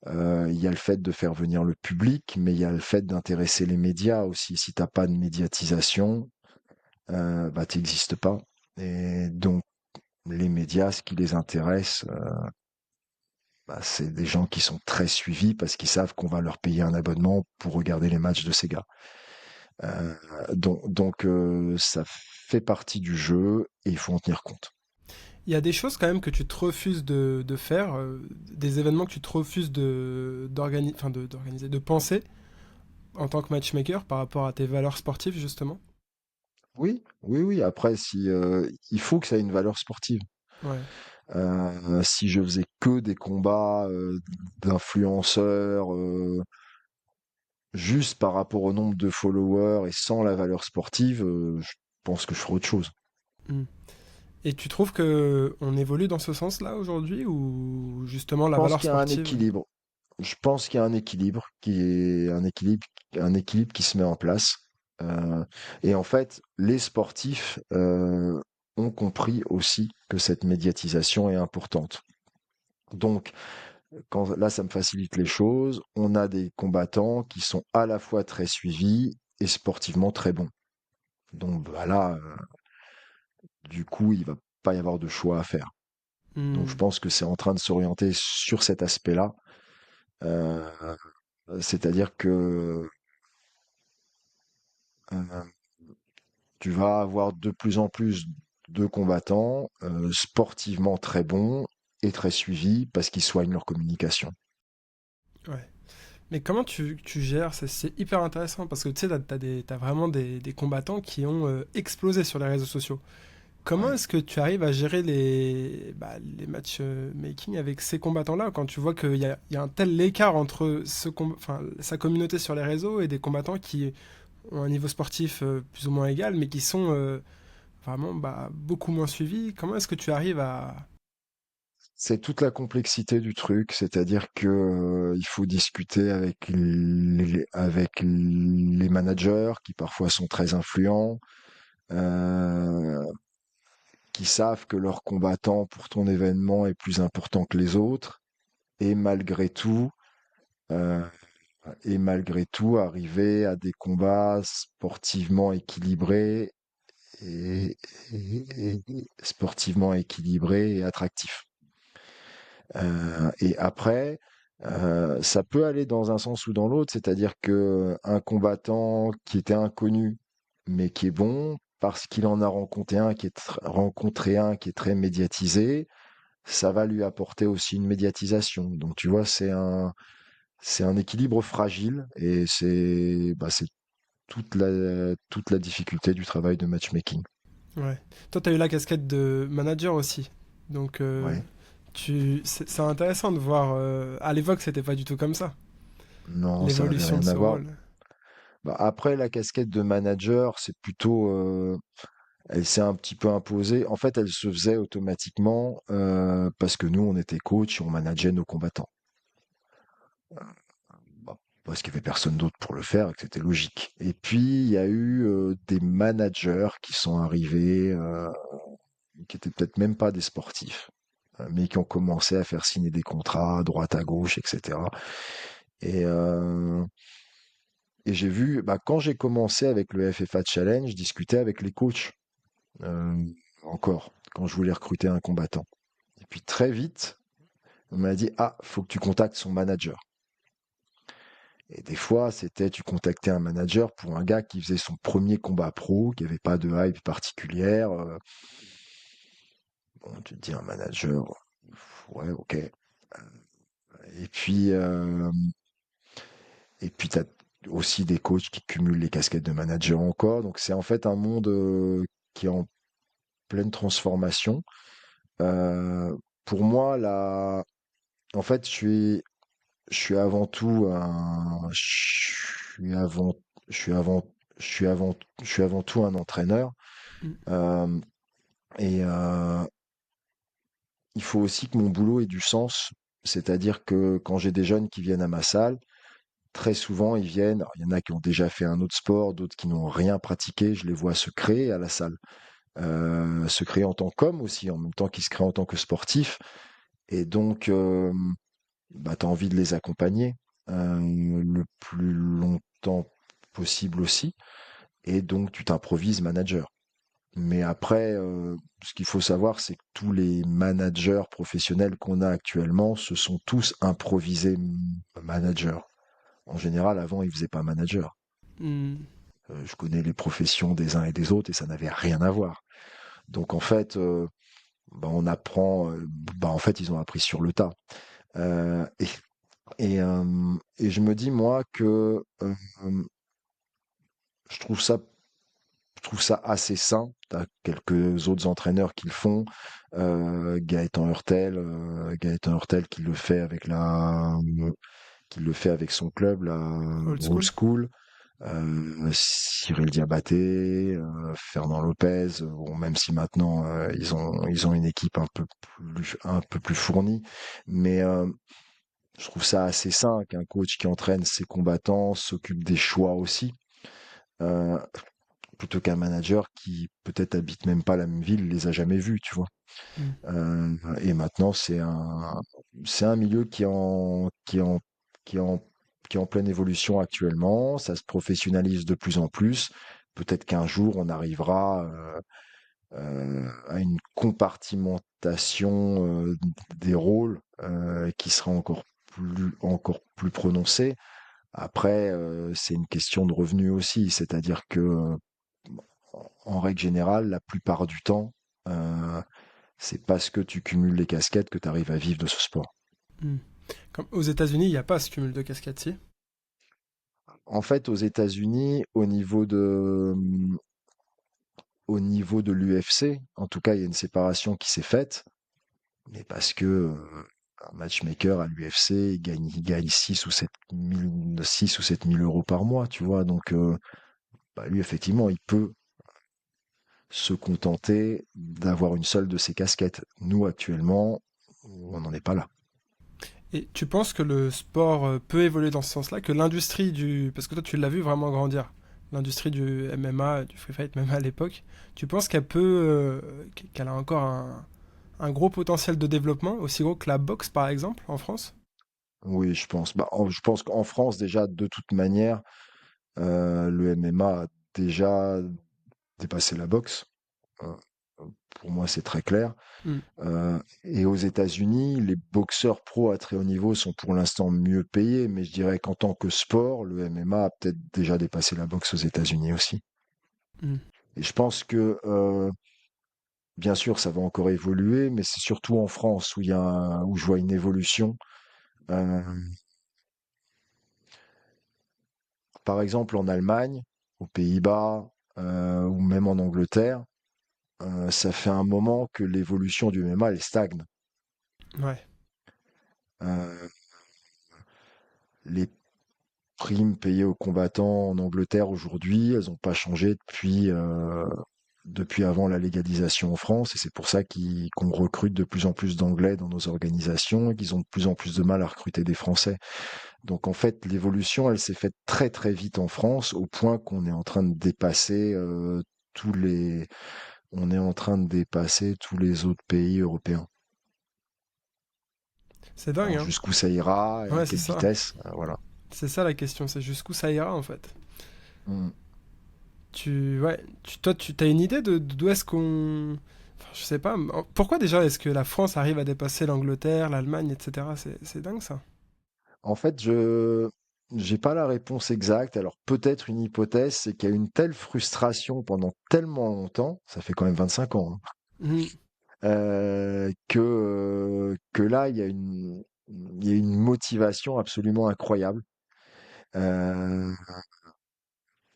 B: il y a le fait de faire venir le public, mais il y a le fait d'intéresser les médias aussi. Si t'as pas de médiatisation, bah t'existes pas. Et donc les médias, ce qui les intéresse, bah, c'est des gens qui sont très suivis parce qu'ils savent qu'on va leur payer un abonnement pour regarder les matchs de ces gars. Euh, donc, ça fait partie du jeu et il faut en tenir compte.
A: Il y a des choses quand même que tu te refuses de faire, des événements que tu te refuses d'organiser, de penser en tant que matchmaker par rapport à tes valeurs sportives, justement.
B: Oui, oui, oui. Après, si il faut que ça ait une valeur sportive.
A: Ouais.
B: Si je faisais que des combats d'influenceurs juste par rapport au nombre de followers et sans la valeur sportive, je pense que je ferais autre chose.
A: Mm. Et tu trouves que on évolue dans ce sens-là aujourd'hui ou justement
B: Je
A: la
B: pense
A: valeur
B: qu'il y a un
A: sportive?
B: équilibre. Je pense qu'il y a un équilibre un équilibre qui se met en place. Euh, et en fait, les sportifs ont compris aussi que cette médiatisation est importante. Donc, Là, ça me facilite les choses. On a des combattants qui sont à la fois très suivis et sportivement très bons. Donc bah là, du coup, il va pas y avoir de choix à faire. Donc je
A: Hmm.
B: pense que c'est en train de s'orienter sur cet aspect-là. Euh, C'est-à-dire que euh, tu vas avoir de plus en plus de combattants sportivement très bons et très suivis parce qu'ils soignent leur communication.
A: Ouais. Mais comment tu gères? C'est hyper intéressant parce que tu sais, t'as vraiment des combattants qui ont explosé sur les réseaux sociaux. Comment
B: Ouais.
A: est-ce que tu arrives à gérer les matchs making avec ces combattants-là quand tu vois qu'il y a un tel écart entre enfin, sa communauté sur les réseaux et des combattants qui ont un niveau sportif plus ou moins égal mais qui sont vraiment beaucoup moins suivis? Comment est-ce que tu arrives à...
B: C'est toute la complexité du truc, c'est-à-dire que il faut discuter avec les managers qui parfois sont très influents, euh, qui savent que leur combattant pour ton événement est plus important que les autres, et malgré tout, euh, arriver à des combats sportivement équilibrés sportivement équilibrés et attractifs. Et après, ça peut aller dans un sens ou dans l'autre, c'est-à-dire que un combattant qui était inconnu, mais qui est bon, parce qu'il en a rencontré un qui est très médiatisé, ça va lui apporter aussi une médiatisation. Donc tu vois, c'est un équilibre fragile et c'est toute la difficulté du travail de matchmaking.
A: Ouais. Toi, tu as eu la casquette de manager aussi. Donc,
B: Ouais.
A: c'est intéressant de voir. À l'époque, c'était pas du tout comme ça.
B: Non, ça n'avait
A: L'évolution de
B: rien à
A: ce
B: voir.
A: rôle.
B: Bah, après, la casquette de manager, c'est plutôt, elle s'est un petit peu imposée. En fait, elle se faisait automatiquement parce que nous, on était coach et on manageait nos combattants. Bah, parce qu'il n'y avait personne d'autre pour le faire et que c'était logique. Et puis, il y a eu des managers qui sont arrivés, qui étaient peut-être même pas des sportifs, mais qui ont commencé à faire signer des contrats à droite à gauche, etc. Et, euh, et j'ai vu, bah, quand j'ai commencé avec le FFA Challenge, je discutais avec les coachs euh, encore, quand je voulais recruter un combattant. Et puis très vite, on m'a dit, ah, faut que tu contactes son manager. Et des fois, c'était, tu contactais un manager pour un gars qui faisait son premier combat pro, qui n'avait pas de hype particulière. Bon, tu te dis un manager, ouais, ok. Et puis, euh, et puis tu as aussi des coachs qui cumulent les casquettes de manager encore. Donc c'est en fait un monde qui est en pleine transformation. Pour moi, là, en fait, je suis avant tout je suis avant, je suis avant tout un entraîneur.
A: Mm.
B: Euh, et il faut aussi que mon boulot ait du sens. C'est-à-dire que quand j'ai des jeunes qui viennent à ma salle, très souvent ils viennent. Alors, il y en a qui ont déjà fait un autre sport, d'autres qui n'ont rien pratiqué. Je les vois se créer à la salle, se créer en tant qu'homme aussi, en même temps qu'ils se créent en tant que sportifs. Et donc, bah, tu as envie de les accompagner le plus longtemps possible aussi. Et donc, tu t'improvises manager. Mais après, ce qu'il faut savoir, c'est que tous les managers professionnels qu'on a actuellement, se sont tous improvisés managers. En général, avant, ils faisaient pas manager.
A: Mm.
B: Je connais les professions des uns et des autres et ça n'avait rien à voir. Donc en fait, bah, on apprend. Bah, en fait, ils ont appris sur le tas. Euh, et, et je me dis moi que je trouve ça assez sain. Tu as quelques autres entraîneurs qui le font. Gaëtan Hurtel qui le fait avec son club, la
A: Old
B: Old
A: school.
B: School. Cyril Diabaté, Fernand Lopez. Bon, même si maintenant ils ont une équipe un peu plus fournie, mais je trouve ça assez sain qu'un coach qui entraîne ses combattants s'occupe des choix aussi. Euh, Plutôt qu'un manager qui peut-être habite même pas la même ville, les a jamais vus, tu vois.
A: Mm.
B: Et maintenant, c'est un c'est un milieu qui est en, qui est en pleine évolution actuellement. Ça se professionnalise de plus en plus. Peut-être qu'un jour, on arrivera à une compartimentation des rôles qui sera encore plus prononcée. Après, c'est une question de revenus aussi, c'est-à-dire que en règle générale, la plupart du temps, euh, c'est parce que tu cumules les casquettes que tu arrives à vivre de ce sport.
A: Hmm. Comme aux États-Unis, il n'y a pas ce cumul de casquettes, si.
B: En fait, aux États-Unis, au niveau de l'UFC, en tout cas, il y a une séparation qui s'est faite, mais parce que un matchmaker à l'UFC, il gagne 6 ou 7 000 euros par mois, tu vois. Donc, bah, lui, effectivement, il peut se contenter d'avoir une seule de ses casquettes. Nous, actuellement, on n'en est pas là.
A: Et tu penses que le sport peut évoluer dans ce sens-là, que l'industrie du... Parce que toi, tu l'as vu vraiment grandir. L'industrie du MMA, du free fight, même à l'époque. Tu penses qu'elle peut... qu'elle a encore un gros potentiel de développement, aussi gros que la boxe, par exemple, en France?
B: Oui, je pense. Bah, je pense qu'en France, déjà, de toute manière, le MMA a déjà dépassé la boxe. Euh, pour moi, c'est très clair.
A: Hmm.
B: Et aux États-Unis, les boxeurs pros à très haut niveau sont pour l'instant mieux payés, mais je dirais qu'en tant que sport, le MMA a peut-être déjà dépassé la boxe aux États-Unis aussi.
A: Hmm.
B: Et je pense que, bien sûr, ça va encore évoluer, mais c'est surtout en France où je vois une évolution. Euh, Par exemple, en Allemagne, aux Pays-Bas, ou même en Angleterre, ça fait un moment que l'évolution du MMA, elle stagne.
A: Ouais.
B: Euh, les primes payées aux combattants en Angleterre aujourd'hui, elles n'ont pas changé depuis avant la légalisation en France, et c'est pour ça qu'on recrute de plus en plus d'Anglais dans nos organisations et qu'ils ont de plus en plus de mal à recruter des Français. Donc en fait, l'évolution, elle s'est faite très très vite en France, au point qu'on est en train de dépasser tous les, on est en train de dépasser tous les autres pays européens.
A: C'est dingue,
B: Alors
A: hein?
B: jusqu'où ça ira et à
A: Ouais, c'est
B: quelle
A: ça.
B: vitesse, voilà.
A: C'est ça la question, c'est jusqu'où ça ira, en fait.
B: Mm.
A: Ouais, toi, tu as une idée de d'où est-ce qu'on... Enfin, je sais pas, pourquoi déjà est-ce que la France arrive à dépasser l'Angleterre, l'Allemagne, etc. C'est dingue, ça.
B: En fait, je j'ai pas la réponse exacte. Alors peut-être une hypothèse, c'est qu'il y a une telle frustration pendant tellement longtemps, ça fait quand même 25 ans, hein,
A: Mhm.
B: que là, il y a une motivation absolument incroyable. Euh,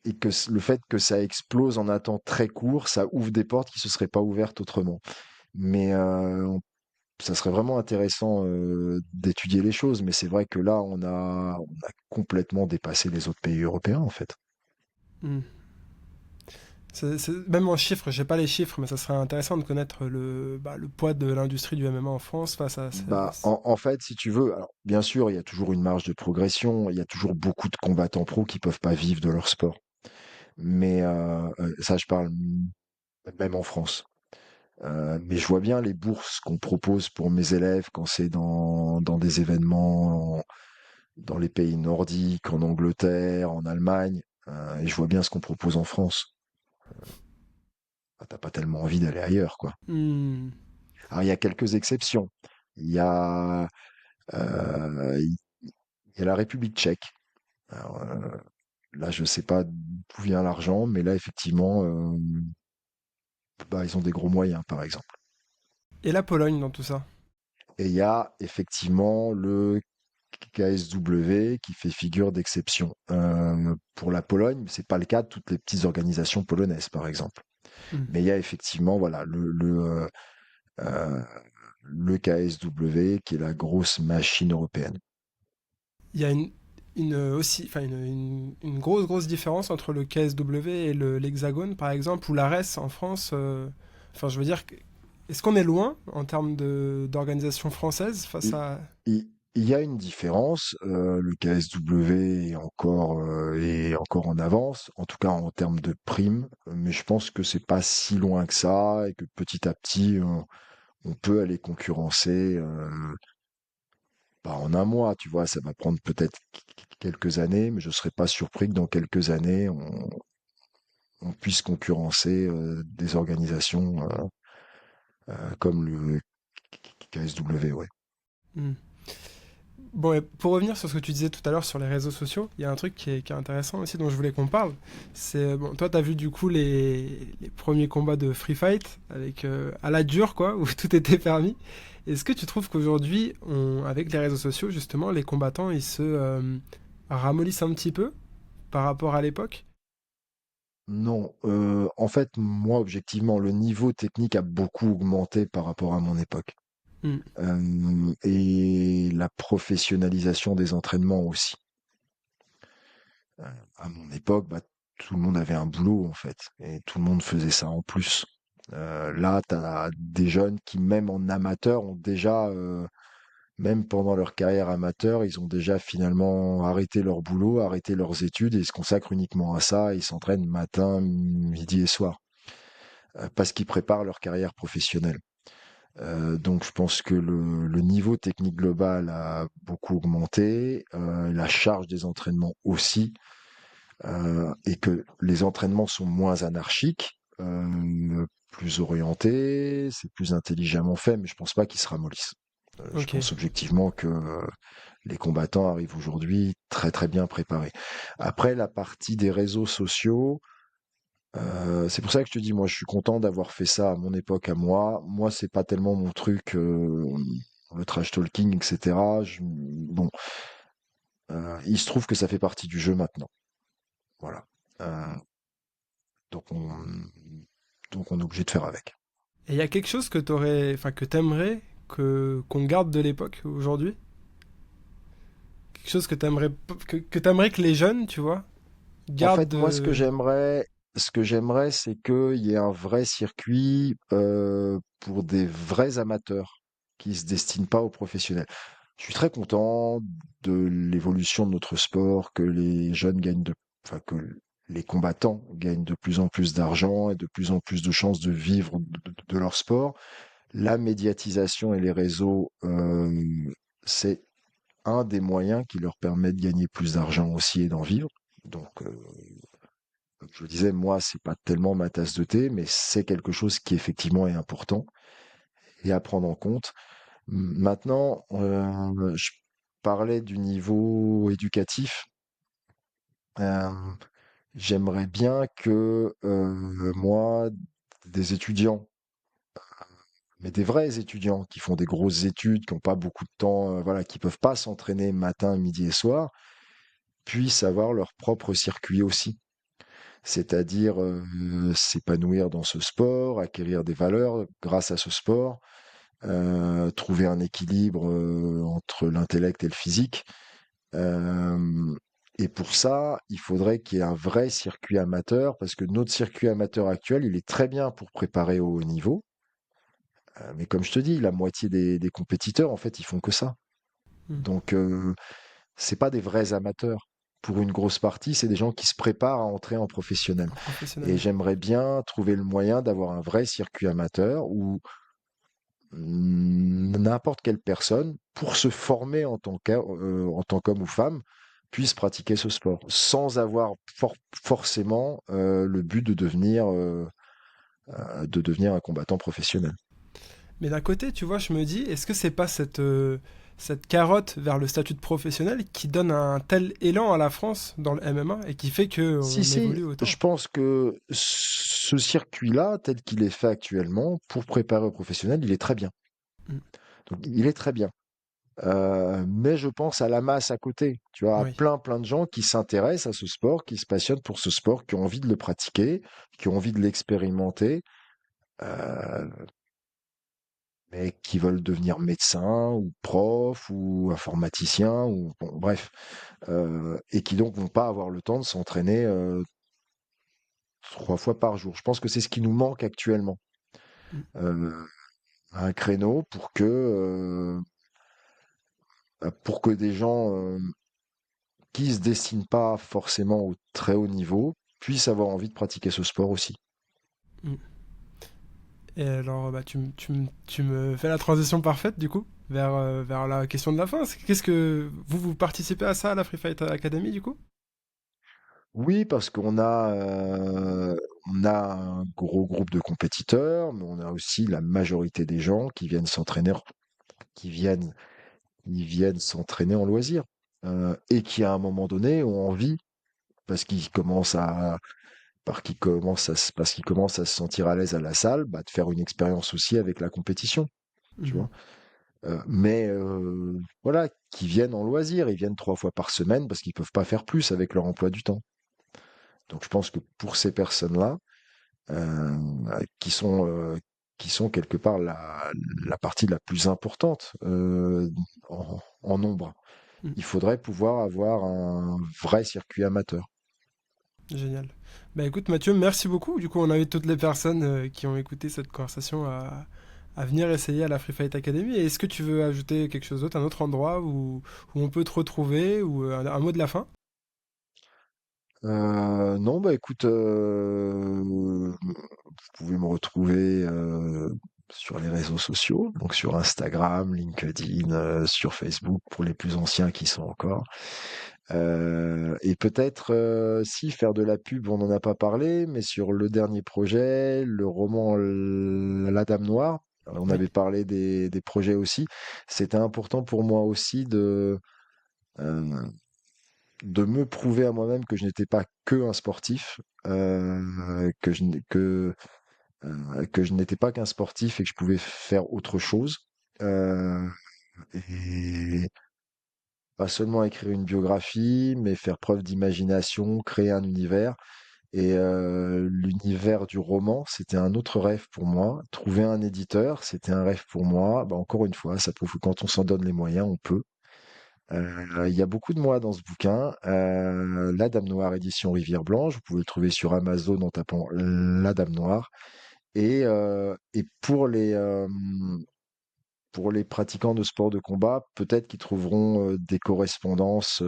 B: et que le fait que ça explose en un temps très court, ça ouvre des portes qui se seraient pas ouvertes autrement. Mais ça serait vraiment intéressant d'étudier les choses, mais c'est vrai que là, on a complètement dépassé les autres pays européens, en fait.
A: Mhm. Même en chiffres, j'ai pas les chiffres, mais ça serait intéressant de connaître le poids de l'industrie du MMA en France face à...
B: Bah, en fait, si tu veux, alors, bien sûr, il y a toujours une marge de progression, il y a toujours beaucoup de combattants pros qui peuvent pas vivre de leur sport. Mais ça, je parle même en France. Mais je vois bien les bourses qu'on propose pour mes élèves quand c'est dans des événements dans les pays nordiques, en Angleterre, en Allemagne, et je vois bien ce qu'on propose en France. Ah, t'as pas tellement envie d'aller ailleurs, quoi.
A: Hmm.
B: Alors, il y a quelques exceptions. Il y a, il y a la République tchèque. Alors, là, je sais pas d'où vient l'argent, mais là, effectivement, bah, ils ont des gros moyens, par exemple.
A: Et la Pologne dans tout ça?
B: Et il y a effectivement le KSW qui fait figure d'exception. Pour la Pologne, c'est pas le cas de toutes les petites organisations polonaises, par exemple.
A: Hmm.
B: Mais il y a effectivement, voilà, euh, le KSW qui est la grosse machine européenne.
A: Il y a aussi, enfin une grosse différence entre le KSW et l'Hexagone, par exemple, ou l'ARES en France. Enfin, je veux dire, est-ce qu'on est loin en termes d'organisation française face
B: Il,
A: à...
B: il y a une différence. Le KSW est encore en avance, en tout cas en termes de primes, mais je pense que c'est pas si loin que ça et que petit à petit, on peut aller concurrencer. pas en un mois, tu vois, ça va prendre peut-être quelques années, mais je ne serais pas surpris que dans quelques années, on puisse concurrencer des organisations comme le KSW, ouais.
A: Hmm. Bon, et pour revenir sur ce que tu disais tout à l'heure sur les réseaux sociaux, il y a un truc qui est intéressant aussi dont je voulais qu'on parle. C'est, bon, toi, t'as vu du coup les premiers combats de Free Fight avec à la dure, quoi, où tout était permis. Est-ce que tu trouves qu'aujourd'hui, avec les réseaux sociaux, justement, les combattants, ils se ramollissent un petit peu par rapport à l'époque?
B: Non, en fait, moi, objectivement, le niveau technique a beaucoup augmenté par rapport à mon époque.
A: Hmm.
B: Et la professionnalisation des entraînements aussi. Heu, à mon époque, bah, tout le monde avait un boulot, en fait, et tout le monde faisait ça en plus. Là, tu as des jeunes qui, même en amateur, ont déjà, même pendant leur carrière amateur, ils ont déjà finalement arrêté leur boulot, arrêté leurs études et ils se consacrent uniquement à ça. Ils s'entraînent matin, midi et soir, parce qu'ils préparent leur carrière professionnelle. Donc je pense que le niveau technique global a beaucoup augmenté, la charge des entraînements aussi, et que les entraînements sont moins anarchiques, plus orientés, c'est plus intelligemment fait, mais je pense pas qu'ils se ramollissent. Je
A: Ok.
B: pense objectivement que les combattants arrivent aujourd'hui très très bien préparés. Après, la partie des réseaux sociaux, c'est pour ça que je te dis, moi, je suis content d'avoir fait ça à mon époque, à moi. Moi, c'est pas tellement mon truc, le trash talking, etc. Bon, il se trouve que ça fait partie du jeu maintenant. Voilà. Euh, donc on est obligé de faire avec.
A: Et il y a quelque chose que enfin, que t'aimerais qu'on garde de l'époque aujourd'hui? Quelque chose que t'aimerais que les jeunes, tu vois,
B: En
A: gardent
B: fait, moi,
A: de...
B: ce que j'aimerais, c'est qu'il y ait un vrai circuit pour des vrais amateurs qui se destinent pas aux professionnels. Je suis très content de l'évolution de notre sport, que les jeunes enfin que les combattants gagnent de plus en plus d'argent et de plus en plus de chances de vivre de leur sport. La médiatisation et les réseaux, c'est un des moyens qui leur permet de gagner plus d'argent aussi et d'en vivre. Donc, comme je le disais, moi, c'est pas tellement ma tasse de thé, mais c'est quelque chose qui effectivement est important et à prendre en compte. Maintenant, je parlais du niveau éducatif. Euh, J'aimerais bien que moi, des étudiants, mais des vrais étudiants qui font des grosses études, qui n'ont pas beaucoup de temps, voilà, qui peuvent pas s'entraîner matin, midi et soir, puissent avoir leur propre circuit aussi. C'est-à-dire s'épanouir dans ce sport, acquérir des valeurs grâce à ce sport, trouver un équilibre entre l'intellect et le physique. Euh, et pour ça, il faudrait qu'il y ait un vrai circuit amateur, parce que notre circuit amateur actuel, il est très bien pour préparer au haut niveau. Mais comme je te dis, la moitié des compétiteurs, en fait, ils font que ça.
A: Hmm,
B: Donc, c'est pas des vrais amateurs. Pour une grosse partie, c'est des gens qui se préparent à entrer en professionnel.
A: en
B: Et
A: professionnel.
B: j'aimerais bien trouver le moyen d'avoir un vrai circuit amateur où n'importe quelle personne, pour se former en tant qu'homme ou femme, puisse pratiquer ce sport sans avoir forcément le but de devenir un combattant professionnel.
A: Mais d'un côté, tu vois, je me dis, est-ce que c'est pas cette carotte vers le statut de professionnel qui donne un tel élan à la France dans le MMA et qui fait que
B: Si,
A: on
B: si,
A: évolue autant?
B: je pense que ce circuit-là, tel qu'il est fait actuellement, pour préparer au professionnel, il est très bien.
A: Hmm,
B: Donc, il est très bien. Mais je pense à la masse à côté, tu vois, à
A: oui.
B: plein de gens qui s'intéressent à ce sport, qui se passionnent pour ce sport, qui ont envie de le pratiquer, qui ont envie de l'expérimenter, euh, mais qui veulent devenir médecin ou prof ou informaticien ou bon, bref, et qui donc vont pas avoir le temps de s'entraîner 3 fois par jour. Je pense que c'est ce qui nous manque actuellement.
A: Hmm.
B: Euh, un créneau pour que des gens qui se destinent pas forcément au très haut niveau puissent avoir envie de pratiquer ce sport aussi.
A: Hmm. Et alors, bah, tu me fais la transition parfaite, du coup. vers la question de la fin. Qu'est-ce que vous participez à ça à la Free Fight Academy du coup?
B: Oui, parce on a un gros groupe de compétiteurs, mais on a aussi la majorité des gens qui viennent s'entraîner, qui viennent, ils viennent s'entraîner en loisir, et qui à un moment donné ont envie, parce qu'ils commencent à, parce qu'ils commencent à se sentir à l'aise à la salle, bah, de faire une expérience aussi avec la compétition, tu
A: Mhm.
B: vois. Voilà, qui viennent en loisir, ils viennent 3 fois par semaine parce qu'ils peuvent pas faire plus avec leur emploi du temps. Donc je pense que pour ces personnes-là, euh, qui sont, euh, qui sont quelque part la partie la plus importante en nombre,
A: Mhm.
B: il faudrait pouvoir avoir un vrai circuit amateur.
A: Génial. Bah écoute Mathieu, merci beaucoup. Du coup, on invite toutes les personnes qui ont écouté cette conversation à venir essayer à la Free Fight Academy. Et est-ce que tu veux ajouter quelque chose d'autre, un autre endroit où on peut te retrouver ou un mot de la fin?
B: Non, bah écoute, vous pouvez me retrouver sur les réseaux sociaux, donc sur Instagram, LinkedIn, sur Facebook pour les plus anciens qui sont encore. Et peut-être, si faire de la pub, on n'en a pas parlé, mais sur le dernier projet, le roman La Dame Noire, on
A: Oui.
B: avait parlé des projets aussi. C'était important pour moi aussi euh, de me prouver à moi-même que je n'étais pas que un sportif, que je n'étais pas qu'un sportif et que je pouvais faire autre chose. Euh, et pas seulement écrire une biographie, mais faire preuve d'imagination, créer un univers. Et l'univers du roman, c'était un autre rêve pour moi. Trouver un éditeur, c'était un rêve pour moi. Bah, encore une fois, ça prouve que quand on s'en donne les moyens, on peut. Il y a beaucoup de moi dans ce bouquin. La Dame Noire, édition Rivière Blanche. Vous pouvez le trouver sur Amazon en tapant La Dame Noire. Et pour les pratiquants de sport de combat, peut-être qu'ils trouveront des correspondances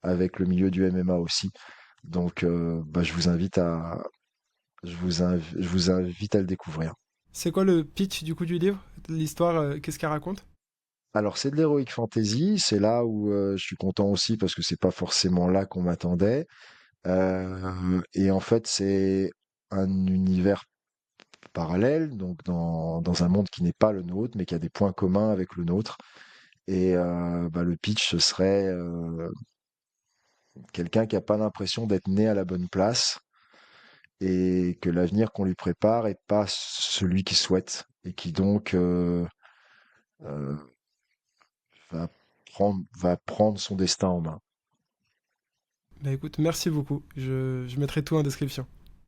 B: avec le milieu du MMA aussi. Donc, bah, je vous invite à le découvrir.
A: C'est quoi le pitch du coup du livre? L'histoire, qu'est-ce qu'elle raconte?
B: Alors, c'est de l'heroic fantasy. C'est là où je suis content aussi parce que c'est pas forcément là qu'on m'attendait. Et en fait, c'est un univers parallèle, donc dans un monde qui n'est pas le nôtre, mais qui a des points communs avec le nôtre. Et bah, le pitch, ce serait quelqu'un qui n'a pas l'impression d'être né à la bonne place et que l'avenir qu'on lui prépare est pas celui qu'il souhaite et qui donc euh, va prendre son destin en main.
A: Bah écoute, merci beaucoup. Je mettrai tout en description.